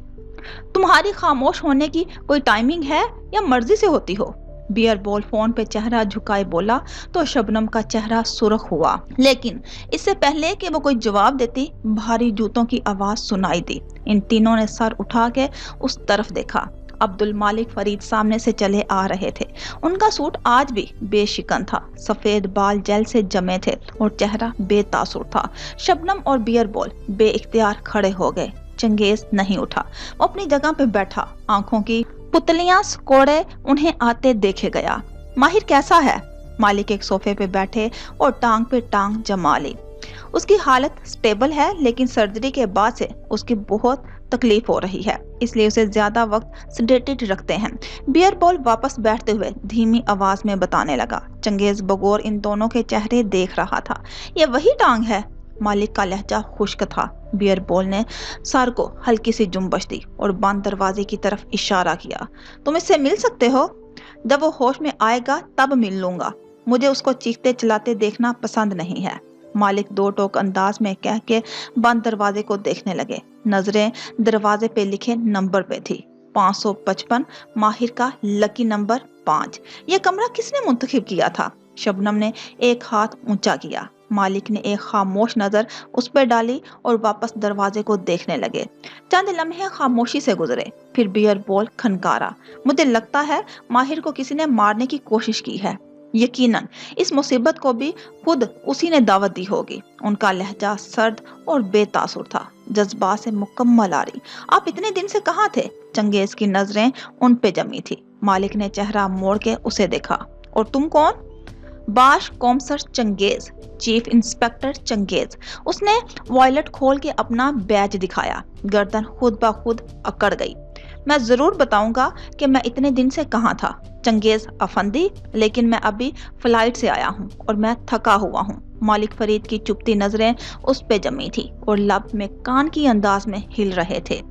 तुम्हारी खामोश होने की कोई टाइमिंग है या मर्जी से होती हो? बियर बॉल फोन पे चेहरा झुकाए बोला तो शबनम का चेहरा सुर्ख हुआ। लेकिन इससे पहले कि वो कोई जवाब देती भारी जूतों की आवाज सुनाई दी। इन तीनों ने सर उठा के उस तरफ देखा। अब्दुल मालिक फरीद सामने से चले आ रहे थे। उनका सूट आज भी बेशिकन था, सफेद बाल जेल से जमे थे और चेहरा बेतासुर था। शबनम और बियर बॉल बेइख्तियार खड़े हो गए। चंगेज नहीं उठा, वो अपनी जगह पे बैठा, आंखों की पुतलियां कोड़े उन्हें आते देखे गया। माहिर कैसा है? मालिक एक सोफे पे बैठे और टांग पे टांग जमा ली। उसकी हालत स्टेबल है, लेकिन सर्जरी के बाद से उसकी बहुत तकलीफ हो रही है, इसलिए उसे ज्यादा वक्त सेडेटेड रखते हैं। बियर बॉल वापस बैठते हुए धीमी आवाज में बताने लगा। चंगेज बगौर इन दोनों के चेहरे देख रहा था। ये वही टांग है? मालिक का लहजा खुश्क था। बियर बॉल ने सर को हल्की सी जुम्बश दी और बंद दरवाजे की तरफ इशारा किया। तुम इससे मिल सकते हो, जब वो होश में आएगा तब मिल लूंगा। मुझे उसको चीखते चलाते देखना पसंद नहीं है। मालिक 2 टोक अंदाज में कह के बंद दरवाजे को देखने लगे। नजरें दरवाजे पे लिखे नंबर पे थी, 555, माहिर का लकी नंबर 5। ये कमरा किसने मुंतखब किया था? शबनम ने एक हाथ ऊंचा किया। मालिक ने एक खामोश नजर उस पर डाली और वापस दरवाजे को देखने लगे। चंद लम्हे खामोशी से गुजरे, फिर बियर बॉल खनकारा। मुझे लगता है माहिर को किसी ने मारने की कोशिश की है। यकीनन इस मुसीबत को भी खुद उसी ने दावत दी होगी। उनका लहजा सर्द और बेतासुर था, जज्बात से मुकम्मल आ रही। आप इतने दिन से कहाँ थे? चंगेज की नजरें उन पे जमी थी। मालिक ने चेहरा मोड़ के उसे देखा। और तुम कौन? बाश कॉमसर चंगेज, चीफ इंस्पेक्टर चंगेज। उसने वॉयलेट खोल के अपना बैज दिखाया। गर्दन खुद ब खुद अकड़ गई। मैं जरूर बताऊंगा कि मैं इतने दिन से कहाँ था चंगेज अफंदी, लेकिन मैं अभी फ्लाइट से आया हूँ और मैं थका हुआ हूँ। मालिक फरीद की चुपती नजरें उस पे जमी थी और लब में कान की अंदाज में हिल रहे थे।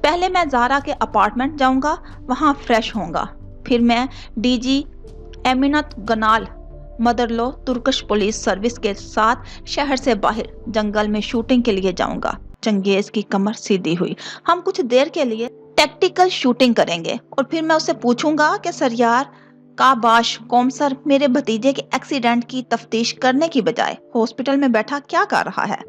पहले मैं ज़ारा के अपार्टमेंट जाऊंगा, वहां फ्रेश होऊंगा। फिर मैं डीजी एमिनत गनाल मदरलो तुर्कश पुलिस सर्विस के साथ शहर से बाहर जंगल में शूटिंग के लिए जाऊंगा। चंगेज की कमर सीधी हुई। हम कुछ देर के लिए टैक्टिकल शूटिंग करेंगे और फिर मैं उससे पूछूंगा कि सरयार काबाश कौमसर मेरे भतीजे के एक्सीडेंट की तफ्तीश करने की बजाय हॉस्पिटल में बैठा क्या कर रहा है।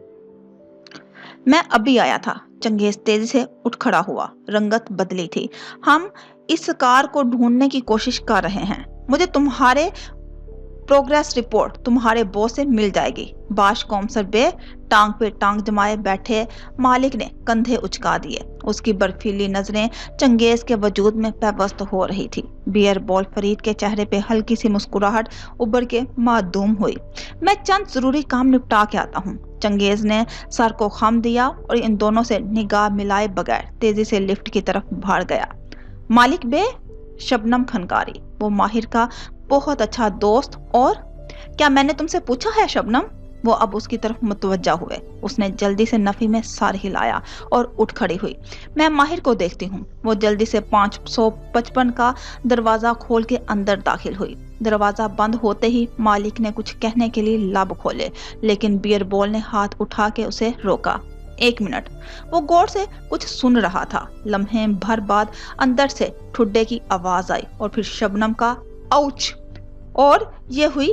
मैं अभी आया था। चंगेज तेजी से उठ खड़ा हुआ। रंगत बदली थी। हम इस कार को ढूंढने की कोशिश कर रहे हैं। मुझे तुम्हारे प्रोग्रेस रिपोर्ट तुम्हारे बॉस से मिल जाएगी। बाश कौमसर बे टांग पे टांग जमाए बैठे मालिक ने कंधे उचका दिए। उसकी बर्फीली नजरें चंगेज के वजूद में पैवस्त हो रही थी। बियर बॉल फरीद के चेहरे पे हल्की सी मुस्कुराहट उभर के मासूम हुई। मैं चंद जरूरी काम निपटा के आता हूँ। चंगेज ने सर को खम दिया और इन दोनों से निगाह मिलाए बगैर तेजी से लिफ्ट की तरफ भाग गया। मालिक बे, शबनम खनकारी, वो माहिर का बहुत अच्छा दोस्त। और क्या मैंने तुमसे पूछा है शबनम? वो अब उसकी तरफ मुतवज्जा हुए। उसने जल्दी से नफी में सर हिलाया और उठ खड़ी हुई। मैं माहिर को देखती हूँ। वो जल्दी से 555 का दरवाजा खोल के अंदर दाखिल हुई। दरवाजा बंद होते ही मालिक ने कुछ कहने के लिए लब खोले, लेकिन बियर बॉल ने हाथ उठा के उसे रोका। 1 मिनट। वो गौर से कुछ सुन रहा था। लम्हे भर बाद अंदर से ठुड्डे की आवाज आई और फिर शबनम का आउच, और ये हुई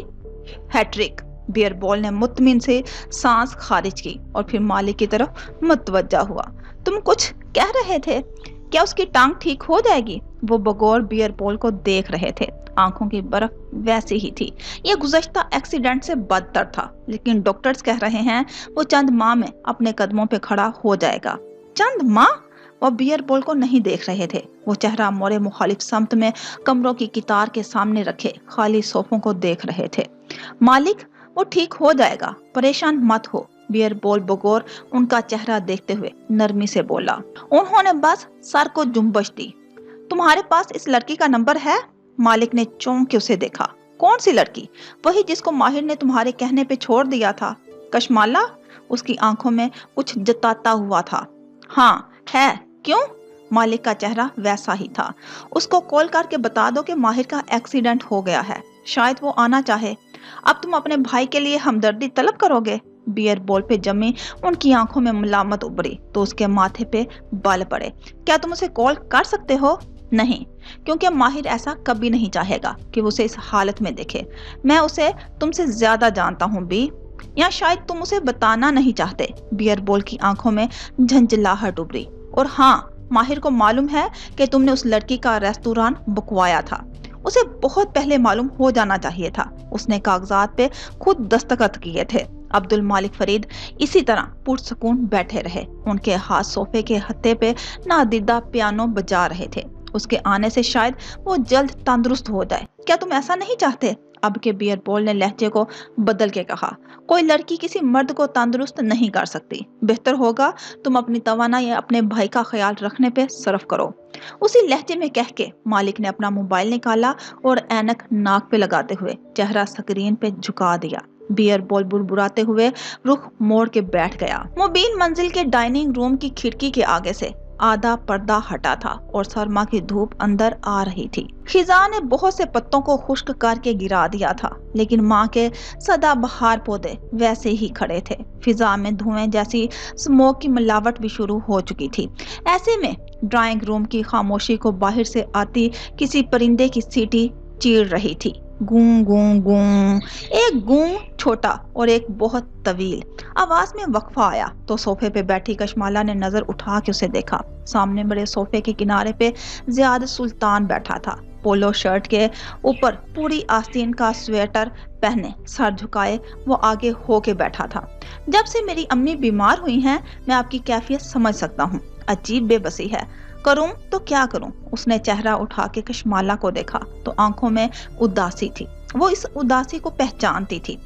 हैट्रिक। बियर बॉल ने मुतमिन से सांस खारिज की और फिर मालिक की तरफ मुतवज्जा हुआ। तुम कुछ कह रहे थे? क्या उसकी टांग ठीक हो जाएगी? वो बगौर बियर बॉल को देख रहे थे। आंखों की बर्फ वैसी ही थी। यह गुज़श्ता एक्सीडेंट से बदतर था, लेकिन डॉक्टर्स कह रहे हैं वो चंद माह में अपने कदमों पे खड़ा हो जाएगा। चंद माह? वो बियर बॉल को नहीं देख रहे थे। वो चेहरा मोरे मुखालिफ समत में कमरों की कितार के सामने रखे खाली सोफों को देख रहे थे। मालिक, वो ठीक हो जाएगा, परेशान मत हो। बियर बॉल बगौर उनका चेहरा देखते हुए नरमी से बोला। उन्होंने बस सर को जुम्बश दी। तुम्हारे पास इस लड़की का नंबर है? मालिक ने चौंक के उसे देखा। कौन सी लड़की? वही जिसको माहिर ने तुम्हारे कहने पे छोड़ दिया था। कशमाला? उसकी आंखों में कुछ जताता हुआ था। हाँ है। क्यों? मालिक का चेहरा वैसा ही था। उसको कॉल करके बता दो कि माहिर का एक्सीडेंट हो गया है, शायद वो आना चाहे। अब तुम अपने भाई के लिए हमदर्दी तलब करोगे? बियर बॉल पे जमी उनकी आंखों में मलामत उभरी तो उसके माथे पे बल पड़े। क्या तुम उसे कॉल कर सकते हो? नहीं, क्योंकि माहिर ऐसा कभी नहीं चाहेगा कि वो उसे इस हालत में देखे। मैं उसे तुमसे ज्यादा जानता हूँ बी, या शायद तुम उसे बताना नहीं चाहते। बियर बॉल की आंखों में झंझलाहट उभरी। और हाँ, माहिर को मालूम है कि तुमने उस लड़की का रेस्तोरां बुकवाया था। उसे बहुत पहले मालूम हो जाना चाहिए था। उसने कागजात पे खुद दस्तखत किए थे। अब्दुल मालिक फरीद इसी तरह पुरसकून बैठे रहे। उनके हाथ सोफे के हत्थे पे नादिदा पियानो बजा रहे थे। उसके आने से शायद वो जल्द तंदुरुस्त हो जाए। क्या तुम ऐसा नहीं चाहते? अब के बियर बॉल ने लहजे को बदल के कहा। कोई लड़की किसी मर्द को तंदुरुस्त नहीं कर सकती। बेहतर होगा तुम अपनी तवानाई अपने भाई का ख्याल रखने पे सर्फ करो। उसी लहजे में कह के मालिक ने अपना मोबाइल निकाला और ऐनक नाक पे लगाते हुए चेहरा स्क्रीन पे झुका दिया। बियर बॉल बुड़बुड़ाते हुए रुख मोड़ के बैठ गया। मुबीन मंजिल के डाइनिंग रूम की खिड़की के आगे से आधा पर्दा हटा था और सरमा की धूप अंदर आ रही थी। खिजा ने बहुत से पत्तों को खुश्क करके गिरा दिया था, लेकिन माँ के सदाबहार पौधे वैसे ही खड़े थे। फिजा में धुएं जैसी स्मोक की मिलावट भी शुरू हो चुकी थी। ऐसे में ड्राइंग रूम की खामोशी को बाहर से आती किसी परिंदे की सीटी चीर रही थी। गूं गूं गूं। एक गूं छोटा और एक बहुत तवील। आवाज में वक्फा आया तो सोफे पे बैठी कशमाला ने नजर उठा के उसे देखा। सामने बड़े सोफे के किनारे पे जियाद सुल्तान बैठा था। पोलो शर्ट के ऊपर पूरी आस्तीन का स्वेटर पहने सर झुकाए वो आगे होके बैठा था। जब से मेरी अम्मी बीमार हुई हैं, मैं आपकी कैफियत समझ सकता हूँ। अजीब बेबसी है। करूं तो क्या करूं? उसने चेहरा उठा के कशमाला को देखा तो आंखों में उदासी थी। वो इस उदासी को पहचानती थी।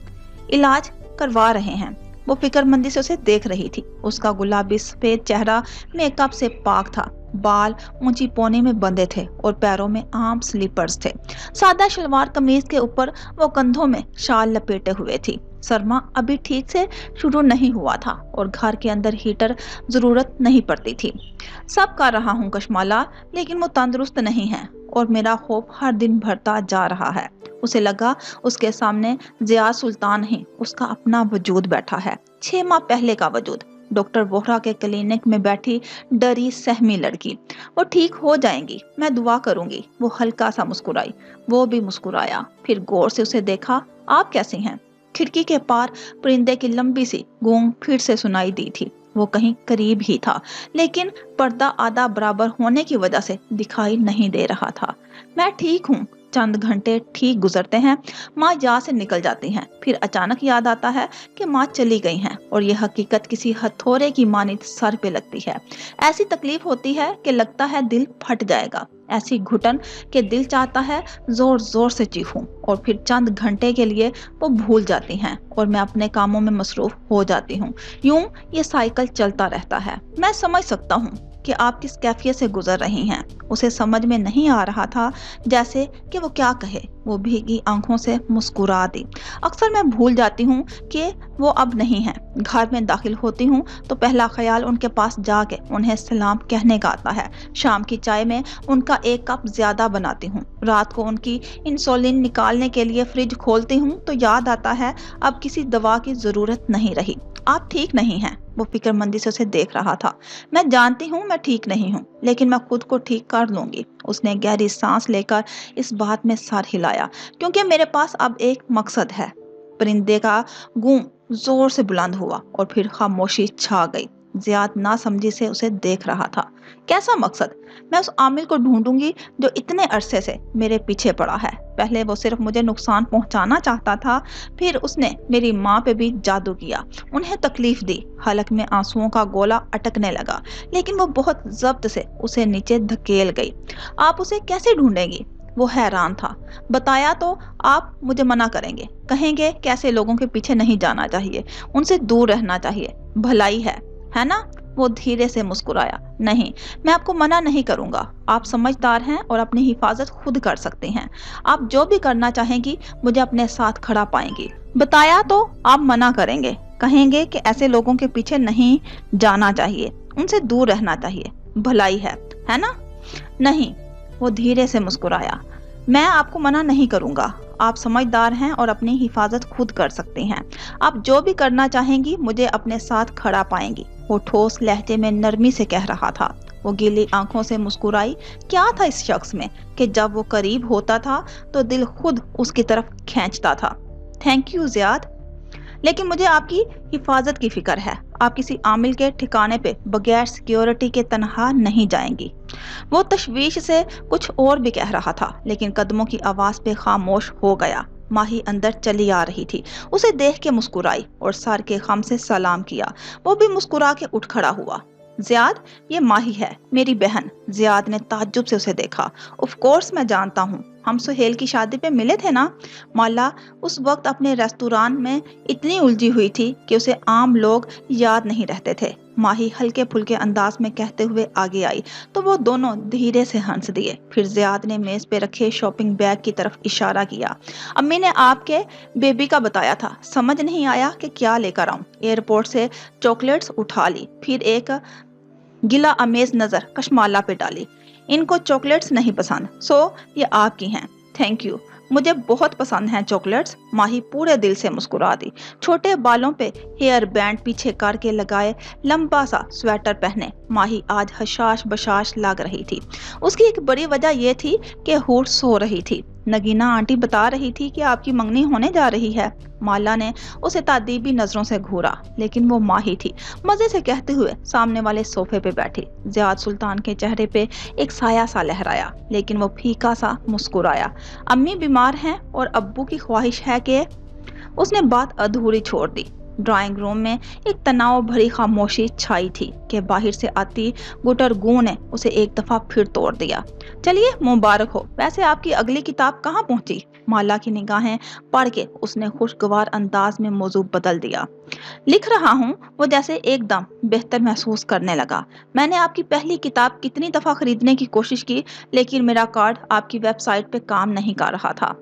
इलाज करवा रहे हैं। वो फिक्रमंदी से उसे देख रही थी। उसका गुलाबी सफेद चेहरा मेकअप से पाक था। बाल ऊंची पौनी में बंधे थे और पैरों में आम स्लीपर्स थे। सादा शलवार कमीज के ऊपर वो कंधों में शाल लपेटे हुए थी। सरमा अभी ठीक से शुरू नहीं हुआ था और घर के अंदर हीटर जरूरत नहीं पड़ती थी। सब कर रहा हूँ कशमाला, लेकिन वो तंदुरुस्त नहीं है और मेरा खौफ हर दिन बढ़ता जा रहा है। उसे लगा उसके सामने जियाद सुल्तान ही उसका अपना वजूद बैठा है, 6 माह पहले का वजूद। डॉक्टर वोहरा के क्लिनिक में बैठी डरी सहमी लड़की। वो ठीक हो जाएंगी, मैं दुआ करूंगी। वो हल्का सा मुस्कुराई। वो भी मुस्कुराया, फिर गौर से उसे देखा। आप कैसी हैं? खिड़की के पार परिंदे की लंबी सी गूंग फिर से सुनाई दी थी। वो कहीं करीब ही था, लेकिन पर्दा आधा बराबर होने की वजह से दिखाई नहीं दे रहा था। मैं ठीक हूँ। चंद घंटे ठीक गुजरते हैं, माँ याद से निकल जाती हैं। फिर अचानक याद आता है कि माँ चली गई हैं और यह हकीकत किसी हथौड़े की मानित सर पे लगती है। ऐसी तकलीफ होती है कि लगता है दिल फट जाएगा। ऐसी घुटन कि दिल चाहता है जोर जोर से चीखूं, और फिर चंद घंटे के लिए वो भूल जाती हैं और मैं अपने कामों में मसरूफ हो जाती हूँ। यूं ये साइकिल चलता रहता है। मैं समझ सकता हूँ कि आप किस कैफियत से गुजर रही हैं। उसे समझ में नहीं आ रहा था जैसे कि वो क्या कहे। वो भीगी आंखों से मुस्कुरा दी। अक्सर मैं भूल जाती हूँ कि वो अब नहीं है। घर में दाखिल होती हूँ तो पहला ख्याल उनके पास जाके उन्हें सलाम कहने का आता है। शाम की चाय में उनका 1 कप ज्यादा बनाती हूँ। रात को उनकी इंसुलिन निकालने के लिए फ्रिज खोलती हूँ तो याद आता है अब किसी दवा की जरूरत नहीं रही। आप ठीक नहीं हैं। वो फिक्रमंदी से उसे देख रहा था। मैं जानती हूँ मैं ठीक नहीं हूँ, लेकिन मैं खुद को ठीक कर लूंगी। उसने गहरी सांस लेकर इस बात में सर हिलाया, क्योंकि मेरे पास अब एक मकसद है। परिंदे का गूंज जोर से बुलंद हुआ और फिर खामोशी छा गई। जियाद नासमझी से उसे देख रहा था। कैसा मकसद? मैं उस आमिर को ढूंढूंगी जो इतने अरसे से मेरे पीछे पड़ा है। पहले वो सिर्फ मुझे नुकसान पहुंचाना चाहता था, फिर उसने मेरी माँ पे भी जादू किया, उन्हें तकलीफ दी। हलक में आंसुओं का गोला अटकने लगा, लेकिन वो बहुत जब्त से उसे नीचे धकेल गई। आप उसे कैसे ढूंढेंगी? वो हैरान था। बताया तो आप मुझे मना करेंगे, कहेंगे कि ऐसे लोगों के पीछे नहीं जाना चाहिए, उनसे दूर रहना चाहिए, भलाई है ना? वो धीरे से मुस्कुराया। नहीं, मैं आपको मना नहीं करूंगा। आप समझदार हैं और अपनी हिफाजत खुद कर सकते हैं। आप जो भी करना चाहेंगी मुझे अपने साथ खड़ा पाएंगी। बताया तो आप मना करेंगे, कहेंगे कि ऐसे लोगों के पीछे नहीं जाना चाहिए, उनसे दूर रहना चाहिए, भलाई है ना? नहीं, वो धीरे से मुस्कुराया। मैं आपको मना नहीं करूंगा। आप समझदार हैं और अपनी हिफाजत खुद कर सकते हैं। आप जो भी करना चाहेंगी मुझे अपने साथ खड़ा पाएंगी। वो ठोस लहजे में नरमी से कह रहा था। वो गीली आंखों से मुस्कुराई। क्या था इस शख्स में कि जब वो करीब होता था तो दिल खुद उसकी तरफ खींचता था। थैंक यू जियाद, लेकिन मुझे आपकी हिफाजत की फिक्र है। आप किसी आमिल के ठिकाने पे बगैर सिक्योरिटी के तनहा नहीं जाएंगी। वो तशवीश से कुछ और भी कह रहा था, लेकिन कदमों की आवाज पे खामोश हो गया। माही अंदर चली आ रही थी। उसे देख के मुस्कुराई और सर के खम से सलाम किया। वो भी मुस्कुरा के उठ खड़ा हुआ। जियाद, ये माही है, मेरी बहन। जियाद ने ताज्जुब से उसे देखा। ऑफ कोर्स मैं जानता हूँ, हम सुहेल की शादी पे मिले थे ना? माला उस वक्त अपने रेस्तुरान में इतनी उलझी हुई थी कि उसे आम लोग याद नहीं रहते थे। माही हल्के फुल्के अंदाज में कहते हुए आगे आई तो वो दोनों धीरे से हंस दिए। फिर जियाद ने मेज पे रखे शॉपिंग बैग की तरफ इशारा किया। अम्मी ने आपके बेबी का बताया था, समझ नहीं आया कि क्या लेकर आऊं। एयरपोर्ट से चॉकलेट्स उठा ली, फिर एक गिला अमेज नजर कशमाला पे डाली। इनको चॉकलेट्स नहीं पसंद, सो ये आपकी हैं। थैंक यू, मुझे बहुत पसंद हैं चॉकलेट्स। माही पूरे दिल से मुस्कुरा दी। छोटे बालों पे हेयर बैंड पीछे करके लगाए, लंबा सा स्वेटर पहने माही आज हशाश बशाश लग रही थी। उसकी एक बड़ी वजह यह थी कि हूर सो रही थी। नगीना आंटी बता रही थी कि आपकी मंगनी होने जा रही है। माला ने उसे तादीबी नजरों से घूरा, लेकिन वो माही थी। मजे से कहते हुए सामने वाले सोफे पे बैठी। जियाद सुल्तान के चेहरे पे एक साया सा लहराया, लेकिन वो फीका सा मुस्कुराया। अम्मी बीमार हैं और अब्बू की ख्वाहिश है कि उसने बात अधूरी छोड़ दी। ड्राइंग रूम में एक तनाव भरी खामोशी छाई थी कि बाहर से आती गुटरगू ने उसे एक दफा फिर तोड़ दिया। चलिए मुबारक हो, वैसे आपकी अगली किताब कहाँ पहुंची? माला की निगाहें पढ़ के उसने खुशगवार अंदाज में मौजू बदल दिया। लिख रहा हूँ। वो जैसे एकदम बेहतर महसूस करने लगा। मैंने आपकी पहली किताब कितनी दफा खरीदने की कोशिश की, लेकिन मेरा कार्ड आपकी वेबसाइट पे काम नहीं कर रहा था।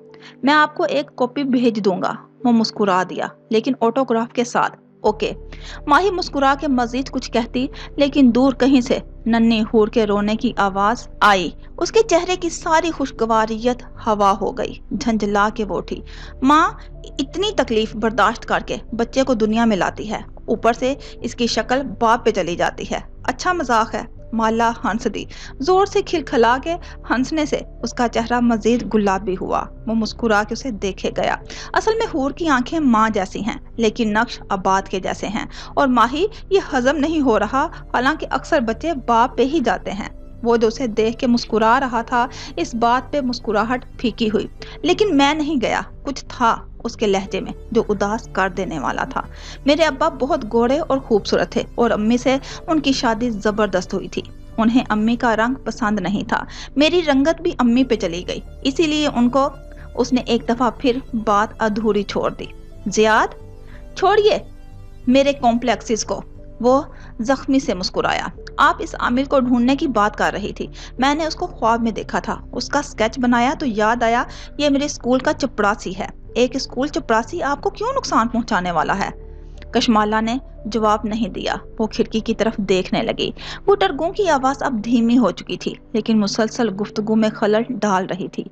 मैं आपको एक कॉपी भेज दूंगा। वो मुस्कुरा दिया, लेकिन ऑटोग्राफ के साथ। ओके। माही मुस्कुरा के मजीद कुछ कहती, लेकिन दूर कहीं से नन्ही हूर के रोने की आवाज आई। उसके चेहरे की सारी खुशगवारियत हवा हो गई। झंझला के वो उठी। माँ इतनी तकलीफ बर्दाश्त करके बच्चे को दुनिया में लाती है, ऊपर से इसकी शक्ल बाप पे चली जाती है। अच्छा मजाक है। माला हंस दी। जोर से खिलखिला के हंसने से उसका चेहरा मजीद गुलाबी हुआ। वो मुस्कुरा के उसे देखे गया। असल में हूर की आंखें माँ जैसी हैं, लेकिन नक्श आबाद के जैसे हैं। और माही ये हजम नहीं हो रहा, हालांकि अक्सर बच्चे बाप पे ही जाते हैं। वो जो उसे देख के मुस्कुरा रहा था, इस बात पे मुस्कुराहट फीकी हुई। लेकिन मैं नहीं गया। कुछ था उसके लहजे में जो उदास कर देने वाला था। मेरे अब्बा बहुत गोरे और खूबसूरत थे और अम्मी से उनकी शादी जबरदस्त हुई थी। उन्हें अम्मी का रंग पसंद नहीं था। मेरी रंगत भी अम्मी पे चली गई, इसीलिए उनको उसने एक दफा फिर बात अधूरी छोड़ दी। जियाद छोड़िए मेरे कॉम्प्लेक्सिस को। वो जख्मी से मुस्कुराया। आप इस आमिर को ढूंढने की बात कर रही थी। मैंने उसको ख्वाब में देखा था, उसका स्केच बनाया तो याद आया ये मेरे स्कूल का चपरासी है। एक स्कूल चपरासी आपको क्यों नुकसान पहुंचाने वाला है? कशमाला ने जवाब नहीं दिया। वो खिड़की की तरफ देखने लगी। गुटरगू की आवाज अब धीमी हो चुकी थी, लेकिन मुसलसल गुफ्तगू में खलल डाल रही थी।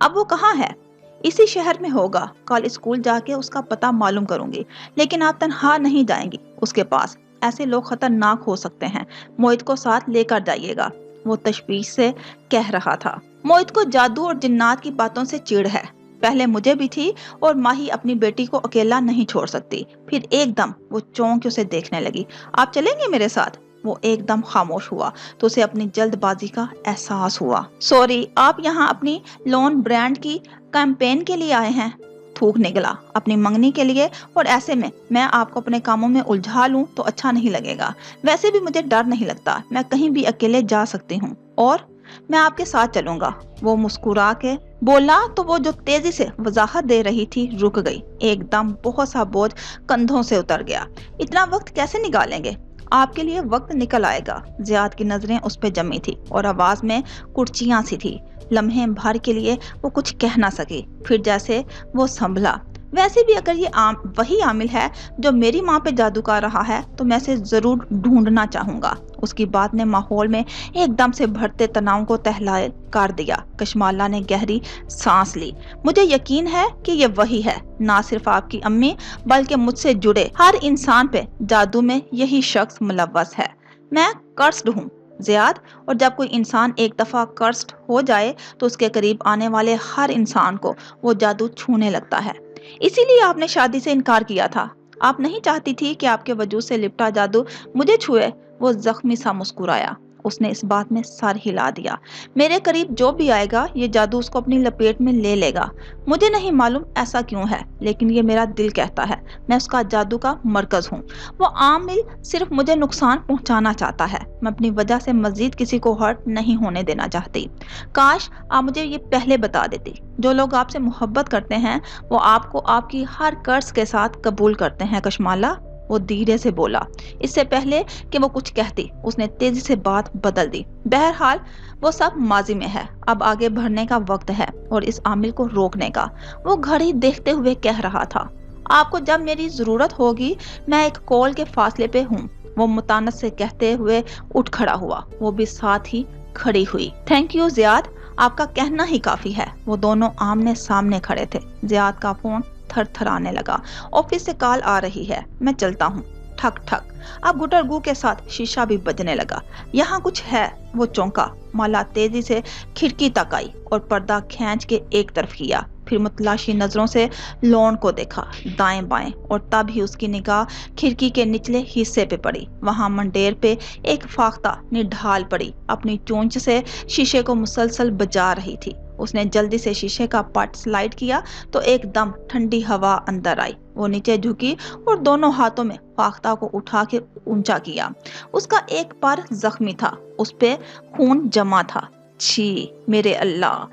अब वो कहाँ है? इसी शहर में होगा। कल स्कूल जाके उसका पता मालूम करूंगी, लेकिन आप तनहा नहीं जाएंगी उसके पास। ऐसे लोग खतरनाक हो सकते हैं। मोहित को साथ लेकर जाइएगा। वो तशवीश से कह रहा था। मोहित को जादू और जिन्नात की बातों से चिढ़ है। पहले मुझे भी थी, और माही अपनी बेटी को अकेला नहीं छोड़ सकती। फिर एकदम वो चौंक के उसे देखने लगी। आप चलेंगे मेरे साथ? वो एकदम खामोश हुआ तो उसे अपनी जल्दबाजी का एहसास हुआ। सॉरी, आप यहाँ अपनी लोन ब्रांड की कैंपेन के लिए आए हैं? थूक निकला। अपनी मंगनी के लिए, और ऐसे में मैं आपको अपने कामों में उलझा लूं तो अच्छा नहीं लगेगा। वैसे भी मुझे डर नहीं लगता, मैं कहीं भी अकेले जा सकती हूँ, और मैं आपके साथ चलूंगा। वो मुस्कुरा के बोला तो वो जो तेजी से वजाहत दे रही थी रुक गई। एकदम बहुत सा बोझ कंधों से उतर गया। इतना वक्त कैसे निकालेंगे? आपके लिए वक्त निकल आएगा। जियाद की नजरें उस पे जमी थी और आवाज में कुर्चियां सी थी। लम्हे भर के लिए वो कुछ कह ना सकी, फिर जैसे वो संभला। वैसे भी अगर ये वही आमिल है जो मेरी माँ पे जादू कर रहा है, तो मैं इसे जरूर ढूंढना चाहूंगा। उसकी बात ने माहौल में एकदम से बढ़ते तनाव को तहलाए कर दिया। कशमाला ने गहरी सांस ली। मुझे यकीन है कि ये वही है। ना सिर्फ आपकी अम्मी, बल्कि मुझसे जुड़े हर इंसान पे जादू में यही शख्स मुलव्वस है। मैं कर्स्ड हूँ जियाद, और जब कोई इंसान एक दफा कर्स्ड हो जाए तो उसके करीब आने वाले हर इंसान को वो जादू छूने लगता है। इसीलिए आपने शादी से इनकार किया था। आप नहीं चाहती थी कि आपके वजूद से लिपटा जादू मुझे छुए। वो जख्मी सा मुस्कुराया। उसने इस बात में सर हिला दिया। मेरे करीब जो भी आएगा ये जादू उसको अपनी लपेट में ले लेगा। मुझे नहीं मालूम ऐसा क्यों है, लेकिन ये मेरा दिल कहता है। मैं उसका जादू का मरकज हूँ। वो आमिल सिर्फ मुझे नुकसान पहुंचाना चाहता है। मैं अपनी वजह से मजीद किसी को हर्ट नहीं होने देना चाहती। काश आप मुझे ये पहले बता देती। जो लोग आपसे मोहब्बत करते हैं वो आपको आपकी हर कर्ज के साथ कबूल करते हैं कशमाला। वो धीरे से बोला। इससे पहले कि वो कुछ कहती, उसने तेजी से बात बदल दी। बहरहाल वो सब माजी में है। अब आगे बढ़ने का वक्त है और इस आमिल को रोकने का। वो घड़ी देखते हुए कह रहा था। आपको जब मेरी जरूरत होगी मैं एक कॉल के फासले पे हूँ। वो मुतानत से कहते हुए उठ खड़ा हुआ। वो भी साथ ही खड़ी हुई। थैंक यू जियाद, आपका कहना ही काफी है। वो दोनों आमने सामने खड़े थे। जियाद का फोन थरथराने लगा। ऑफिस से कॉल आ रही है, मैं चलता हूँ। ठक ठक। अब गुटरगू के साथ शीशा भी बजने लगा। यहाँ कुछ है। वो चौंका। माला तेजी से खिड़की तक आई और पर्दा खींच के एक तरफ किया। फिर मुतलाशी नजरों से लॉन को देखा, दाएं बाएं, और तब ही उसकी निगाह खिड़की के निचले हिस्से पे पड़ी। वहां मंडेर पे एक फाख्ता निढाल पड़ी अपनी चोंच से शीशे को मुसलसल बजा रही थी। اس نے جلدی سے شیشے کا پٹ سلائڈ کیا تو ایک دم ٹھنڈی ہوا اندر آئی۔ وہ نیچے جھکی اور دونوں ہاتھوں میں فاختہ کو اٹھا کے اونچا کیا۔ اس کا ایک پار زخمی تھا، اس پہ خون جمع تھا۔ چھی میرے اللہ!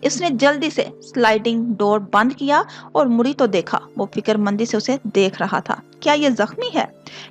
اس نے جلدی سے سلائڈنگ ڈور بند کیا اور مڑی تو دیکھا وہ فکر مندی سے اسے دیکھ رہا تھا۔ کیا یہ زخمی ہے؟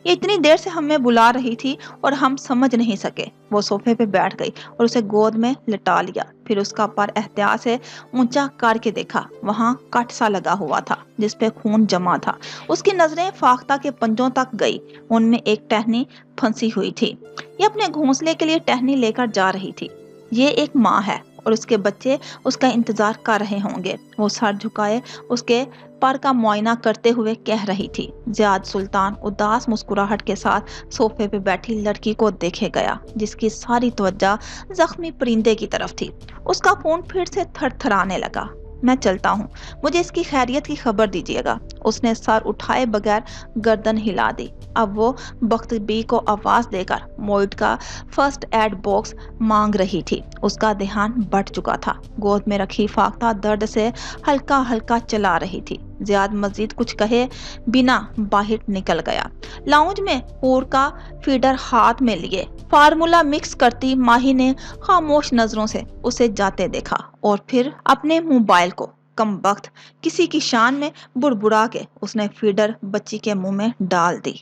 یہ اتنی دیر سے ہمیں بلا رہی تھی اور ہم سمجھ نہیں سکے۔ وہ صوفے پہ بیٹھ گئی اور اسے گود میں لٹا لیا، پھر اس کا پر احتیاط سے اونچا کر کے دیکھا۔ وہاں کٹ سا لگا ہوا تھا جس پہ خون جمع تھا۔ اس کی نظریں فاختہ کے پنجوں تک گئی، ان میں ایک ٹہنی پھنسی ہوئی تھی۔ یہ اپنے گھونسلے کے لیے ٹہنی لے کر جا رہی تھی۔ یہ ایک ماں ہے اور اس کے بچے اس کا انتظار کر رہے ہوں گے۔ وہ سر جھکائے اس کے پر کا معائنہ کرتے ہوئے کہہ رہی تھی۔ زیاد سلطان اداس مسکراہٹ کے ساتھ صوفے پہ بیٹھی لڑکی کو دیکھے گیا جس کی ساری توجہ زخمی پرندے کی طرف تھی۔ اس کا خون پھر سے تھر تھرانے لگا۔ میں چلتا ہوں، مجھے اس کی خیریت کی خبر دیجیے گا۔ اس نے سر اٹھائے بغیر گردن ہلا دی۔ اب وہ بخت بی کو آواز دے کر موئٹ کا فرسٹ ایڈ باکس مانگ رہی تھی۔ اس کا دھیان بٹ چکا تھا۔ گود میں رکھی فاختہ درد سے ہلکا ہلکا چلا رہی تھی۔ زیاد مزید کچھ کہے بنا باہر نکل گیا۔ لاؤنج میں پور کا فیڈر ہاتھ میں لیے فارمولا مکس کرتی ماہی نے خاموش نظروں سے اسے جاتے دیکھا اور پھر اپنے موبائل کو کم بخت کسی کی شان میں بڑبڑا کے اس نے فیڈر بچی کے منہ میں ڈال دی۔